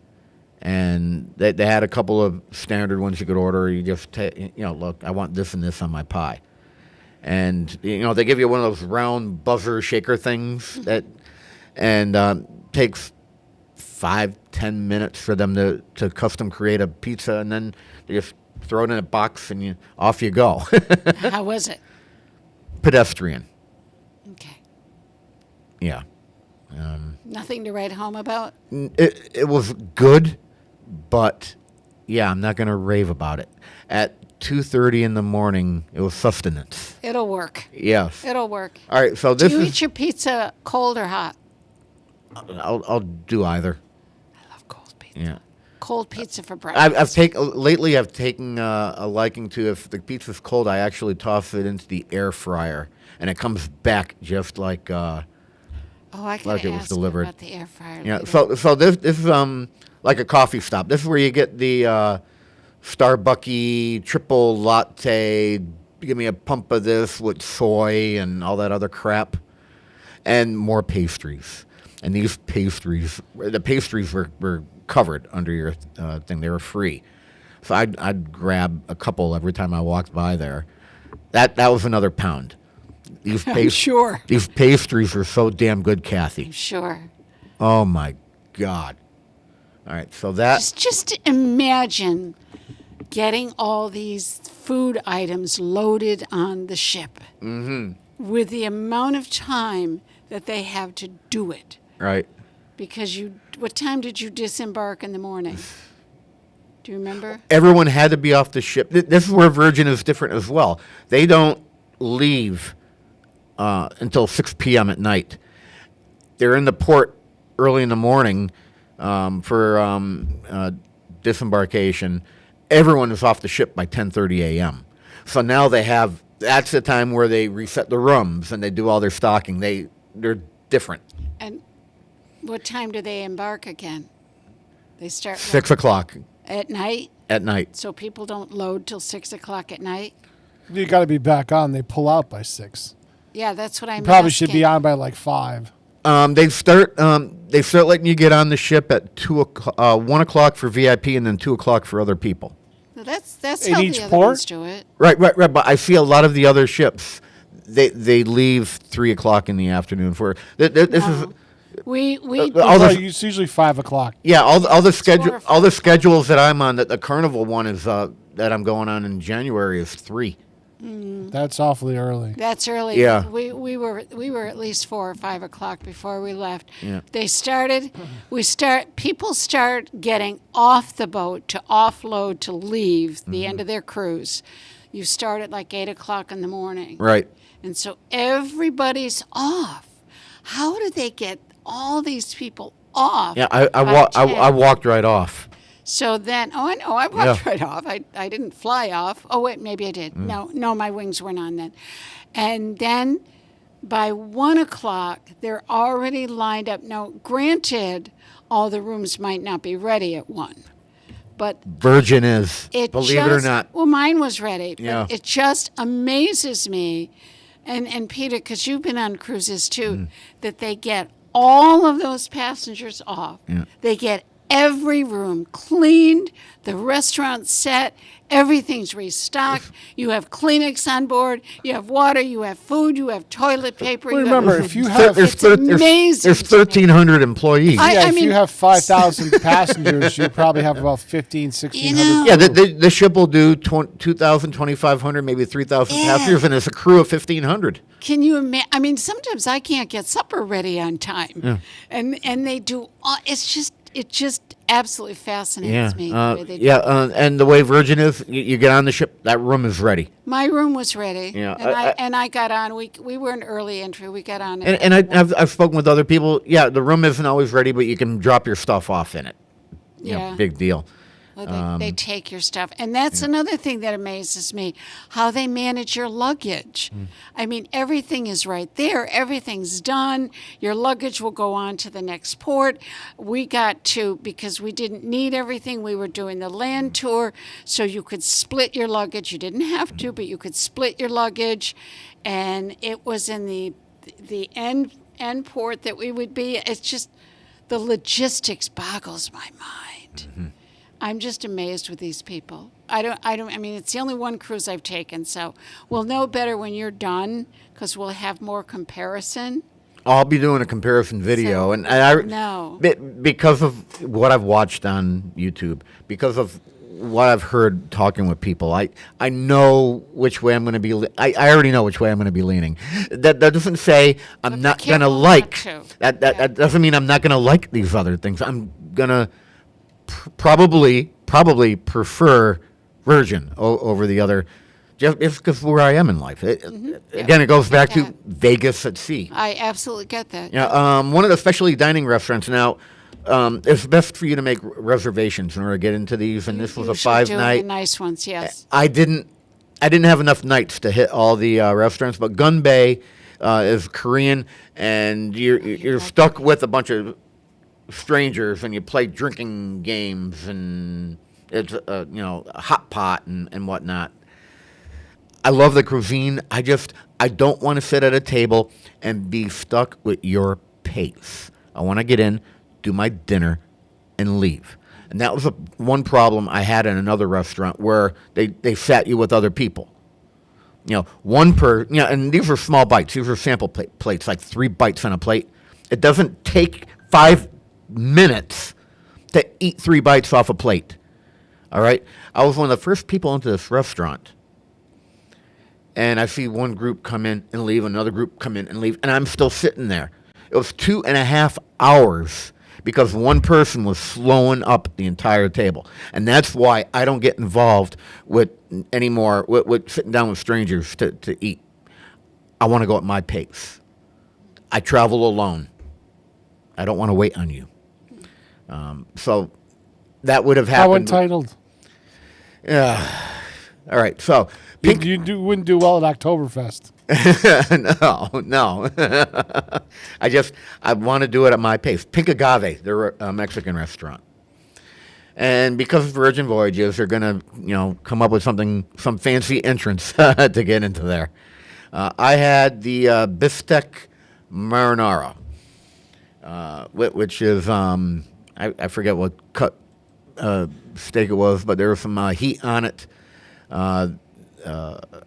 and they had a couple of standard ones you could order. You just look, I want this and this on my pie, and they give you one of those round buzzer shaker things that, and takes 5-10 minutes for them to custom create a pizza, and then they just throw it in a box and off you go. How was it? Pedestrian. Okay. Yeah. Nothing to write home about? It was good, but yeah, I'm not going to rave about it. At 2:30 in the morning, it was sustenance. It'll work. Yes. It'll work. All right, so Do this you is... eat your pizza cold or hot? I'll do either. I love cold pizza. Yeah. cold pizza for breakfast. I've taken a liking to, if the pizza's cold, I actually toss it into the air fryer, and it comes back just like I like gotta it was ask delivered. about the air fryer. Yeah. later. So this is like a coffee stop. This is where you get the Starbucky triple latte. Give me a pump of this with soy and all that other crap, and more pastries. And these pastries, the pastries were covered under your thing. They were free. So I'd grab a couple every time I walked by there. That was another pound. These I'm sure. These pastries are so damn good, Kathy. Sure. Oh my God. All right, so that Just imagine getting all these food items loaded on the ship with the amount of time that they have to do it. right. Because what time did you disembark in the morning? Do you remember? Everyone had to be off the ship. This is where Virgin is different as well. They don't leave until 6 p.m. at night. They're in the port early in the morning for disembarkation. Everyone is off the ship by 10:30 a.m. So now that's the time where they reset the rooms and they do all their stocking. They're different. And what time do they embark again? They start 6 o'clock at night, at night. so people don't load till 6 o'clock at night. You got to be back on. They pull out by 6. Yeah, that's what I'm. You probably should asking. be on by like 5. They start letting you get on the ship at 1 o'clock for VIP, and then 2 o'clock for other people. Well, that's In how each the other port? ones do it. Right. But I see a lot of the other ships. They leave 3 o'clock in the afternoon for this is. We all the- It's usually 5 o'clock. Yeah, all the schedule, 4 or all the schedules that I'm on. That the Carnival one is that I'm going on in January is 3. That's awfully early. That's early. Yeah. We were at least 4 or 5 o'clock before we left. Yeah. People start getting off the boat to offload to leave the end of their cruise. You start at like 8 o'clock in the morning. Right. And so everybody's off. How do they get all these people off? Yeah, I by 10? walked right off. So then, I know, I walked Yeah. right off. I didn't fly off. Oh, wait, maybe I did. No, my wings weren't on then. And then by 1 o'clock, they're already lined up. Now, granted, all the rooms might not be ready at 1. But Virgin is, it believe it or just- not. Well, mine was ready. But Yeah. it just amazes me, and Peter, because you've been on cruises too, that they get all of those passengers off. Yeah. They get every room cleaned, the restaurant set, everything's restocked. You have Kleenex on board, you have water, you have food, you have toilet paper. Well, you remember, have, if you have it's amazing. There's 1,300 employees. if mean- you have 5,000 passengers, you probably have about 1,600. Yeah, the ship will do 2,000, 2,500, maybe 3,000 passengers, and it's a crew of 1,500. Can you imagine? I mean, sometimes I can't get supper ready on time, and they do. It just absolutely fascinates me. The way they do it. And the way Virgin is, you get on the ship, that room is ready. My room was ready. Yeah, and I got on. We were an early entry. We got on. And I've spoken with other people. Yeah, the room isn't always ready, but you can drop your stuff off in it. Yeah. Big deal. Well, they take your stuff. And that's another thing that amazes me, how they manage your luggage. I mean, everything is right there. Everything's done. Your luggage will go on to the next port. We got to, because we didn't need everything, we were doing the land tour, so you could split your luggage. You didn't have to, but you could split your luggage. And it was in the end port that we would be. It's just, the logistics boggles my mind. I'm just amazed with these people. I mean, it's the only one cruise I've taken, so we'll know better when you're done because we'll have more comparison. I'll be doing a comparison video, So, and I no. because of what I've watched on YouTube, because of what I've heard talking with people, I know which way I'm going to be. I already know which way I'm going to be leaning. That doesn't say I'm not going to like. That doesn't mean I'm not going to like these other things. I'm gonna probably prefer Virgin over the other, just because where I am in life. Again, it goes back to Vegas at sea. I absolutely get that. Yeah, one of the specialty dining restaurants. Now, it's best for you to make reservations in order to get into these. And this was a Usually 5-night. doing the nice ones, yes. I didn't have enough nights to hit all the restaurants, but Gun Bay is Korean, and you're stuck with a bunch of strangers, and you play drinking games, and it's a hot pot and whatnot. I love the cuisine. I don't want to sit at a table and be stuck with your pace. I want to get in, do my dinner, and leave. And that was one problem I had in another restaurant where they sat you with other people. And these are small bites. These are sample plates, like 3 bites on a plate. It doesn't take 5 minutes to eat 3 bites off a plate. All right? I was one of the first people into this restaurant. And I see one group come in and leave, another group come in and leave, and I'm still sitting there. It was 2.5 hours because one person was slowing up the entire table. And that's why I don't get involved with anymore with sitting down with strangers to eat. I want to go at my pace. I travel alone. I don't want to wait on you. So that would have happened. How entitled? Yeah. All right. So you wouldn't do well at Oktoberfest. No. I want to do it at my pace. Pink Agave, they're a Mexican restaurant. And because of Virgin Voyages, they're going to, come up with some fancy entrance to get into there. I had the bistec marinara, which is, I forget what cut steak it was, but there was some heat on it. I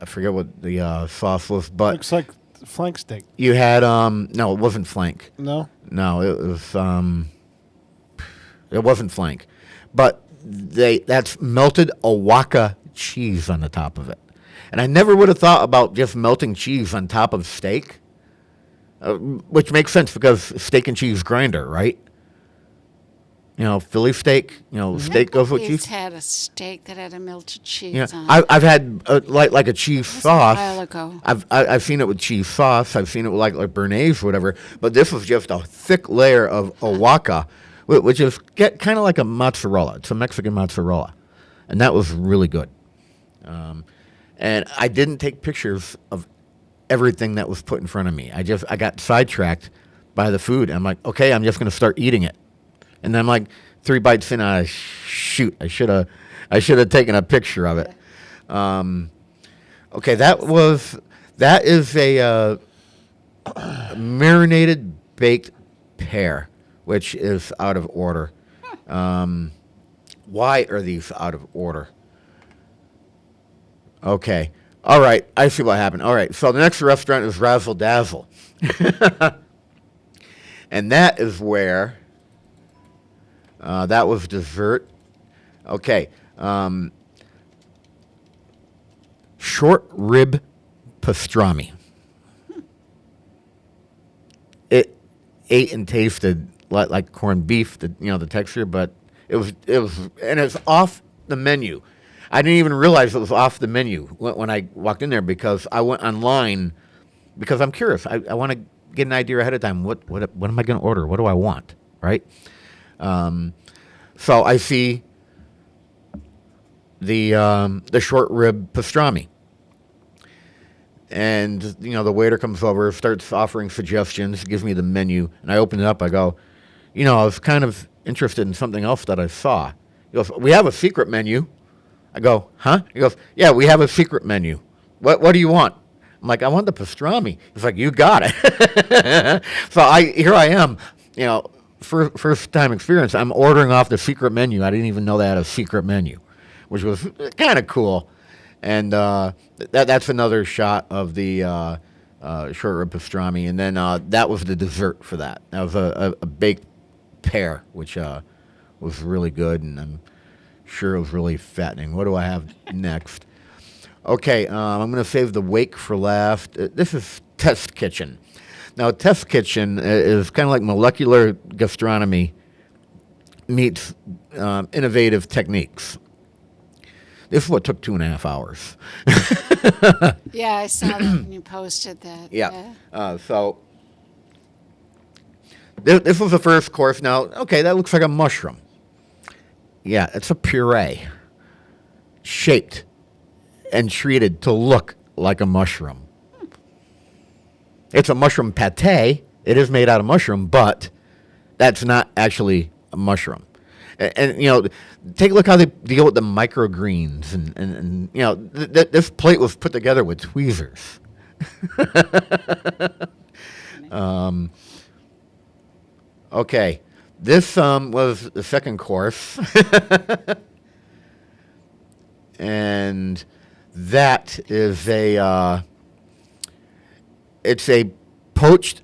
forget what the sauce was, but looks like flank steak. You had no, it wasn't flank. No, it was it wasn't flank, but that's melted Oaxaca cheese on the top of it, and I never would have thought about just melting cheese on top of steak, which makes sense because steak and cheese grinder, right? Philly steak. Steak goes with cheese. Had a steak that had a melted cheese on. I've had like a cheese sauce. A while ago. I've seen it with cheese sauce. I've seen it with like béarnaise or whatever. But this was just a thick layer of Oaxaca, which is kind of like a mozzarella. It's a Mexican mozzarella, and that was really good. And I didn't take pictures of everything that was put in front of me. I got sidetracked by the food. I'm like, okay, I'm just going to start eating it. And then I'm like 3 bites in, shoot, I should have taken a picture of it. Okay, that is a marinated baked pear, which is out of order. Why are these out of order? Okay, all right, I see what happened. All right, so the next restaurant is Razzle Dazzle, and that is where. That was dessert. Okay. Short rib pastrami. It ate and tasted like corned beef, the texture, but it was, and it's off the menu. I didn't even realize it was off the menu when I walked in there because I went online because I'm curious. I want to get an idea ahead of time. What am I going to order? What do I want? Right? So I see the short rib pastrami, and the waiter comes over, starts offering suggestions, gives me the menu, and I open it up. I go, I was kind of interested in something else that I saw. He goes, we have a secret menu. I go, huh? He goes, yeah, we have a secret menu. What do you want? I'm like, I want the pastrami. He's like, you got it. So here I am, first time experience. I'm ordering off the secret menu. I didn't even know they had a secret menu, which was kind of cool. And that's another shot of the short rib pastrami. And then that was the dessert for that. That was a baked pear, which was really good, and I'm sure it was really fattening. What do I have next? Okay, I'm going to save the wake for last. This is Test Kitchen. Now, Test Kitchen is kind of like molecular gastronomy meets innovative techniques. This is what took 2.5 hours. Yeah, I saw that when you posted that. Yeah. So This was the first course. Now, okay, that looks like a mushroom. Yeah, it's a puree shaped and treated to look like a mushroom. It's a mushroom pate. It is made out of mushroom, but that's not actually a mushroom. And you know, take a look how they deal with the microgreens, and you know, this plate was put together with tweezers. Okay, this was the second course, and that is it's a poached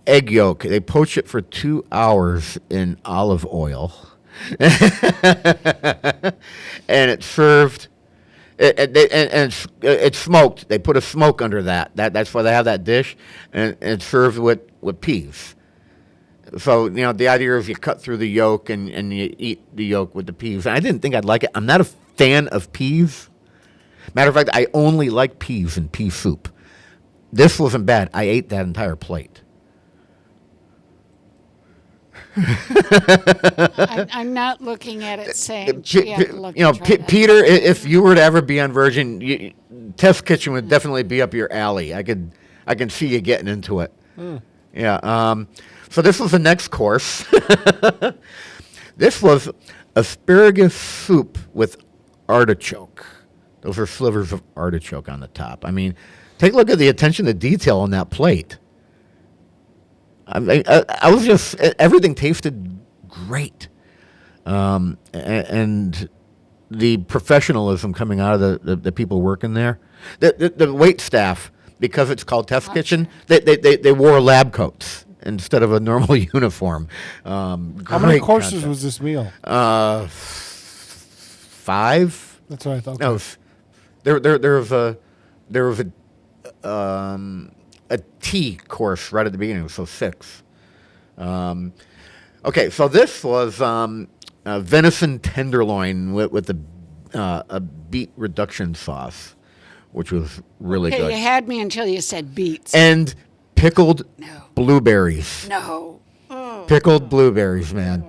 egg yolk. They poach it for 2 hours in olive oil. And it's served, it's smoked. They put a smoke under that. That's why they have that dish, and it's served with peas. So, you know, the idea is you cut through the yolk and you eat the yolk with the peas. And I didn't think I'd like it. I'm not a fan of peas. Matter of fact, I only like peas and pea soup. This wasn't bad. I ate that entire plate. I'm not looking at it saying, gee, I'd love to try that. Peter, if you were to ever be on Virgin, Test Kitchen would definitely be up your alley. I can see you getting into it. Yeah. So this was the next course. This was asparagus soup with artichoke. Those are slivers of artichoke on the top. I mean, take a look at the attention to detail on that plate. I was just, everything tasted great. And the professionalism coming out of the people working there. The wait staff, because it's called Test Kitchen, they wore lab coats instead of a normal uniform. How many courses concept. was this meal? 5. That's what I thought. No, there was a tea course right at the beginning, so 6. Okay, so this was venison tenderloin with a beet reduction sauce, which was really Okay, good. you had me until you said beets. And pickled blueberries. No. Oh. Pickled blueberries, man.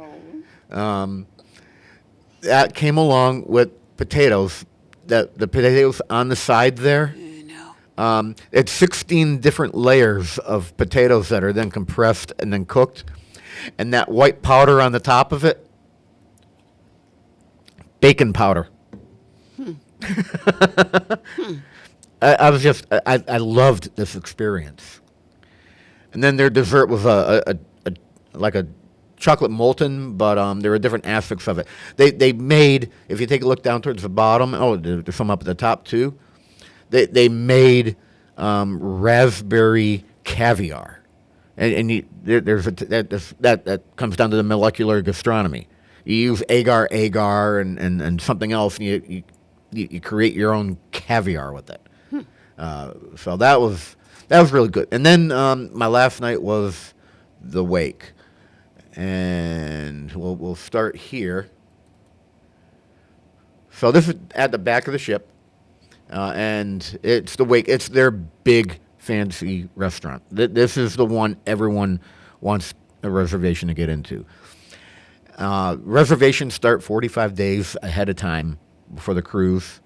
That came along with potatoes. The potatoes on the side there. It's 16 different layers of potatoes that are then compressed and then cooked. And that white powder on the top of it, bacon powder. I loved this experience. And then their dessert was like a chocolate molten, but there were different aspects of it. They made, if you take a look down towards the bottom, there's some up at the top too. They made raspberry caviar, and that comes down to the molecular gastronomy. You use agar, and something else, and you create your own caviar with it. So that was really good. And then my last night was the wake, and we'll start here. So this is at the back of the ship. And it's the wake. It's their big fancy restaurant. This is the one everyone wants a reservation to get into. Reservations start 45 days ahead of time before the cruise.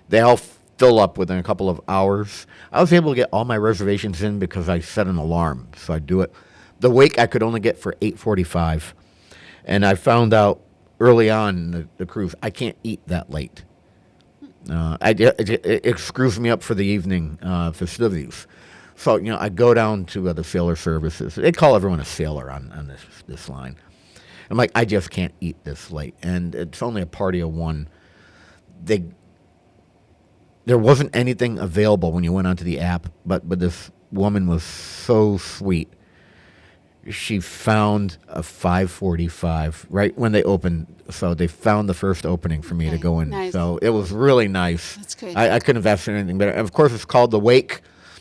They all fill up within a couple of hours. I was able to get all my reservations in because I set an alarm, so I do it. The wake I could only get for 8:45, and I found out early on in the cruise I can't eat that late. It screws me up for the evening festivities. So, I go down to the sailor services. They call everyone a sailor on this line. I'm like, I just can't eat this late. And it's only a party of one. There wasn't anything available when you went onto the app, but this woman was so sweet. She found a 5:45 right when they opened. So they found the first opening for me to go in. Nice. So it was really nice. That's good. I couldn't have asked for anything better. And of course, it's called the wake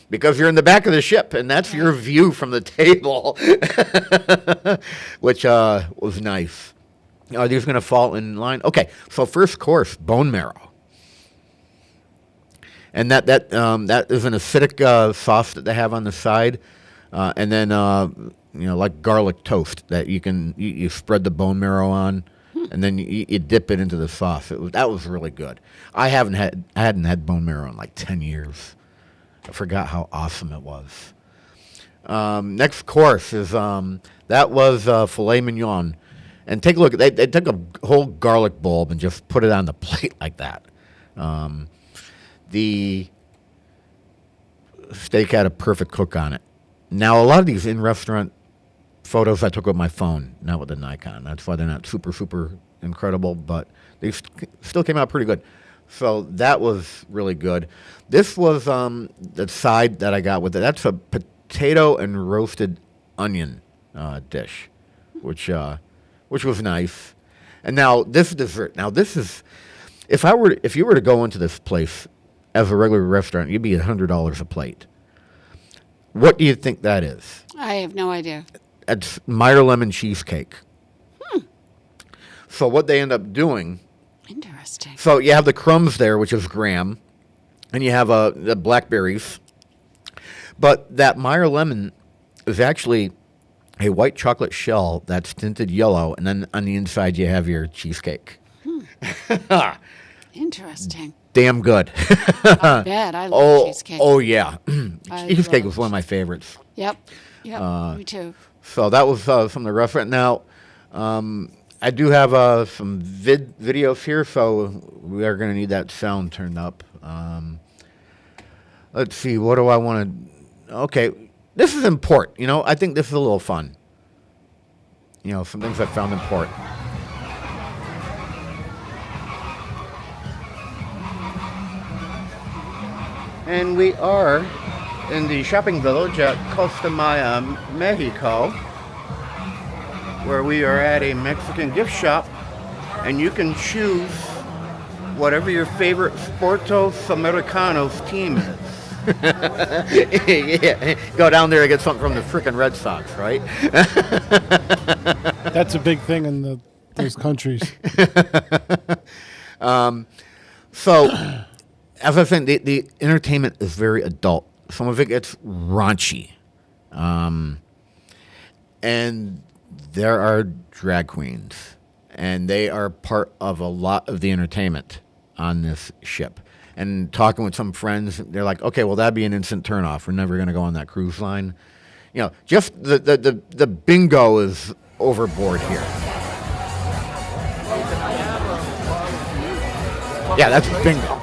because you're in the back of the ship, and that's your view from the table, which was nice. Are these going to fall in line? Okay, so first course, bone marrow. And that is an acidic sauce that they have on the side. And then like garlic toast that you spread the bone marrow on, and then you dip it into the sauce. That was really good. I hadn't had bone marrow in like 10 years. I forgot how awesome it was. Next course is that was filet mignon, and take a look. They took a whole garlic bulb and just put it on the plate like that. The steak had a perfect cook on it. Now a lot of these in-restaurant photos I took with my phone, not with the Nikon. That's why they're not super incredible, but they still came out pretty good. So that was really good. This was the side that I got with it. That's a potato and roasted onion dish, which was nice. And now this dessert. Now this is, if you were to go into this place as a regular restaurant, you'd be $100 a plate. What do you think that is? I have no idea. It's Meyer lemon cheesecake. So what they end up doing. Interesting. So you have the crumbs there, which is graham, and you have the blackberries. But that Meyer lemon is actually a white chocolate shell that's tinted yellow, and then on the inside you have your cheesecake. Interesting. Damn good. I bet. I love cheesecake. Oh, yeah. I Cheesecake love was one of my favorites. Yep. Me too. So that was from the restaurant. Now, I do have some videos here, so we are going to need that sound turned up. Let's see. What do I want to... Okay. This is important. I think this is a little fun. Some things I found important. And we are in the shopping village at Costa Maya, Mexico, where we are at a Mexican gift shop, and you can choose whatever your favorite Sportos Americanos team is. Yeah. Go down there and get something from the frickin' Red Sox, right? That's a big thing in those countries. So, as I said, the entertainment is very adult. Some of it gets raunchy. And there are drag queens. And they are part of a lot of the entertainment on this ship. And talking with some friends, they're like, okay, well, that'd be an instant turnoff. We're never going to go on that cruise line. Just the bingo is overboard here. Yeah, that's bingo.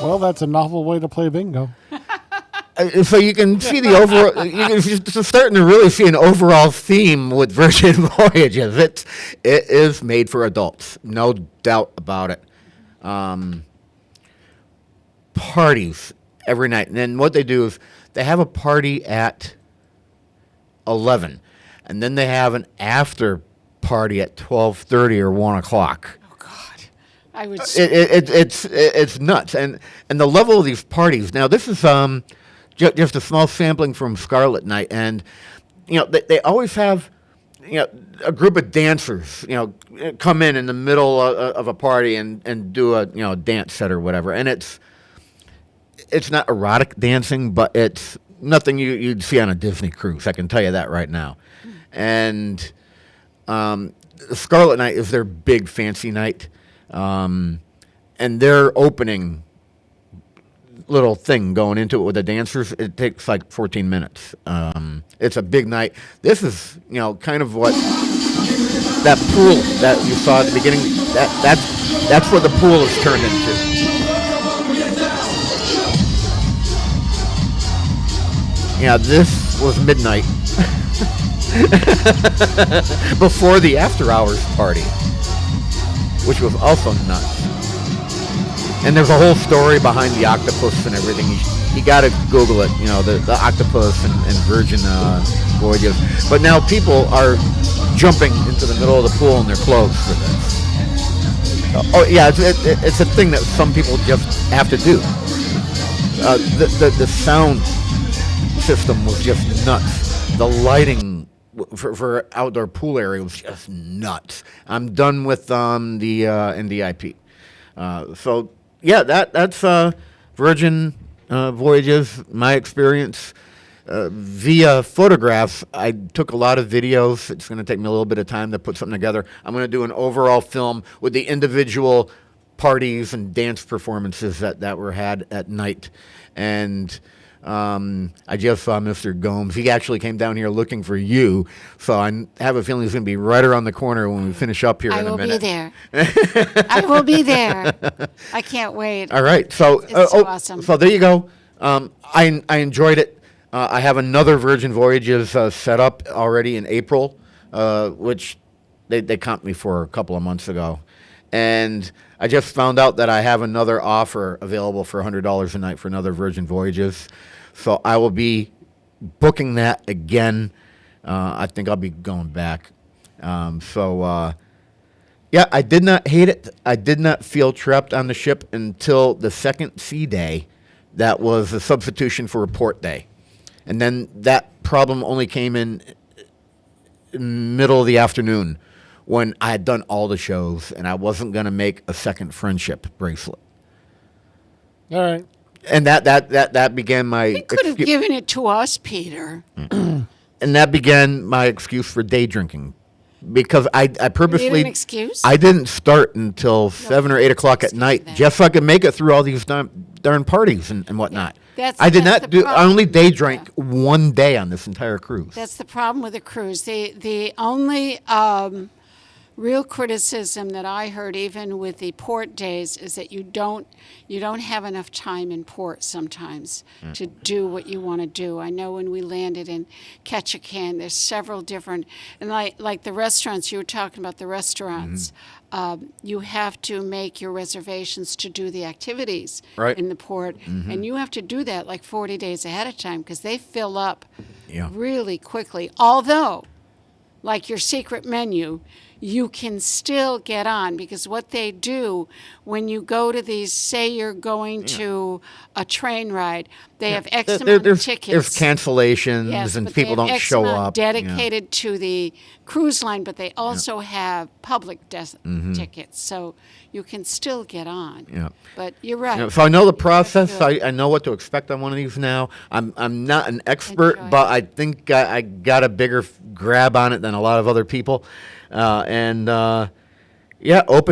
Well, that's a novel way to play bingo. So you can see the overall. You're starting to really see an overall theme with Virgin Voyages. It is made for adults, no doubt about it. Parties every night, and then what they do is they have a party at 11, and then they have an after party at 12:30 or 1 o'clock. I would. It's nuts, and the level of these parties. Now this is just a small sampling from Scarlet Night, and they always have a group of dancers come in the middle of a party and do a dance set or whatever, and it's not erotic dancing, but it's nothing you'd see on a Disney cruise. I can tell you that right now, and Scarlet Night is their big fancy night. And they're opening little thing going into it with the dancers. It takes like 14 minutes. It's a big night. This is, kind of what that pool that you saw at the beginning. That's what the pool is turned into. Yeah, this was midnight before the after hours party, which was also nuts. And there's a whole story behind the octopus and everything. You got to Google it, the octopus and Virgin voyages. But now people are jumping into the middle of the pool in their clothes for this. Oh yeah, it's a thing that some people just have to do. The sound system was just nuts. The lighting for outdoor pool area was just nuts. I'm done with the NDIP. So yeah, that's Virgin voyages. My experience via photographs. I took a lot of videos. It's going to take me a little bit of time to put something together. I'm going to do an overall film with the individual parties and dance performances that were had at night. And I just saw Mr. Gomes. He actually came down here looking for you, so I have a feeling he's going to be right around the corner when we finish up here in a minute. I will be there. I will be there. I can't wait. All right, so It's so awesome. So there you go. I enjoyed it. I have another Virgin Voyages set up already in April, which they comped me for a couple of months ago. And I just found out that I have another offer available for $100 a night for another Virgin Voyages. So I will be booking that again. I think I'll be going back. Yeah, I did not hate it. I did not feel trapped on the ship until the second sea day. That was a substitution for a port day. And then that problem only came in middle of the afternoon when I had done all the shows and I wasn't going to make a second friendship bracelet. All right. And that began my... You could have given it to us, Peter. And that began my excuse for day drinking. Because I purposely... You need an excuse? I didn't start until 7 or 8 o'clock at night just so I could make it through all these darn parties and whatnot. I did not do... I only day drank one day on this entire cruise. That's the problem with a cruise. The only real criticism that I heard, even with the port days, is that you don't have enough time in port sometimes to do what you want to do. I know when we landed in Ketchikan, there's several different, and like the restaurants, you were talking about the restaurants. You have to make your reservations to do the activities in the port, and you have to do that like 40 days ahead of time because they fill up really quickly. Although, like your secret menu, you can still get on because what they do when you go to these, say you're going to a train ride, they have X amount of tickets. There's cancellations and people don't show up. Dedicated to the cruise line, but they also have public tickets, so you can still get on. Yeah. But you're right. So I know the process. I know what to expect on one of these now. I'm not an expert, but I think I got a bigger grab on it than a lot of other people. Open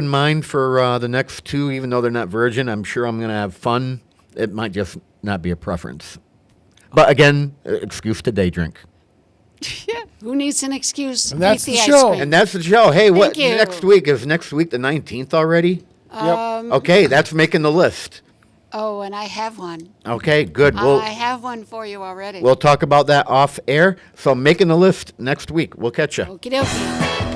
mind for the next two, even though they're not Virgin. I'm sure I'm going to have fun. It might just not be a preference. But again, excuse to day drink. Yeah, who needs an excuse? And that's Eat the ice show. cream. And that's the show. Hey, what you. next week? Is next week the 19th already? Okay, that's making the list. Oh, and I have one. Okay, good. I have one for you already. We'll talk about that off air. So making the list next week. We'll catch you. Okie dokie.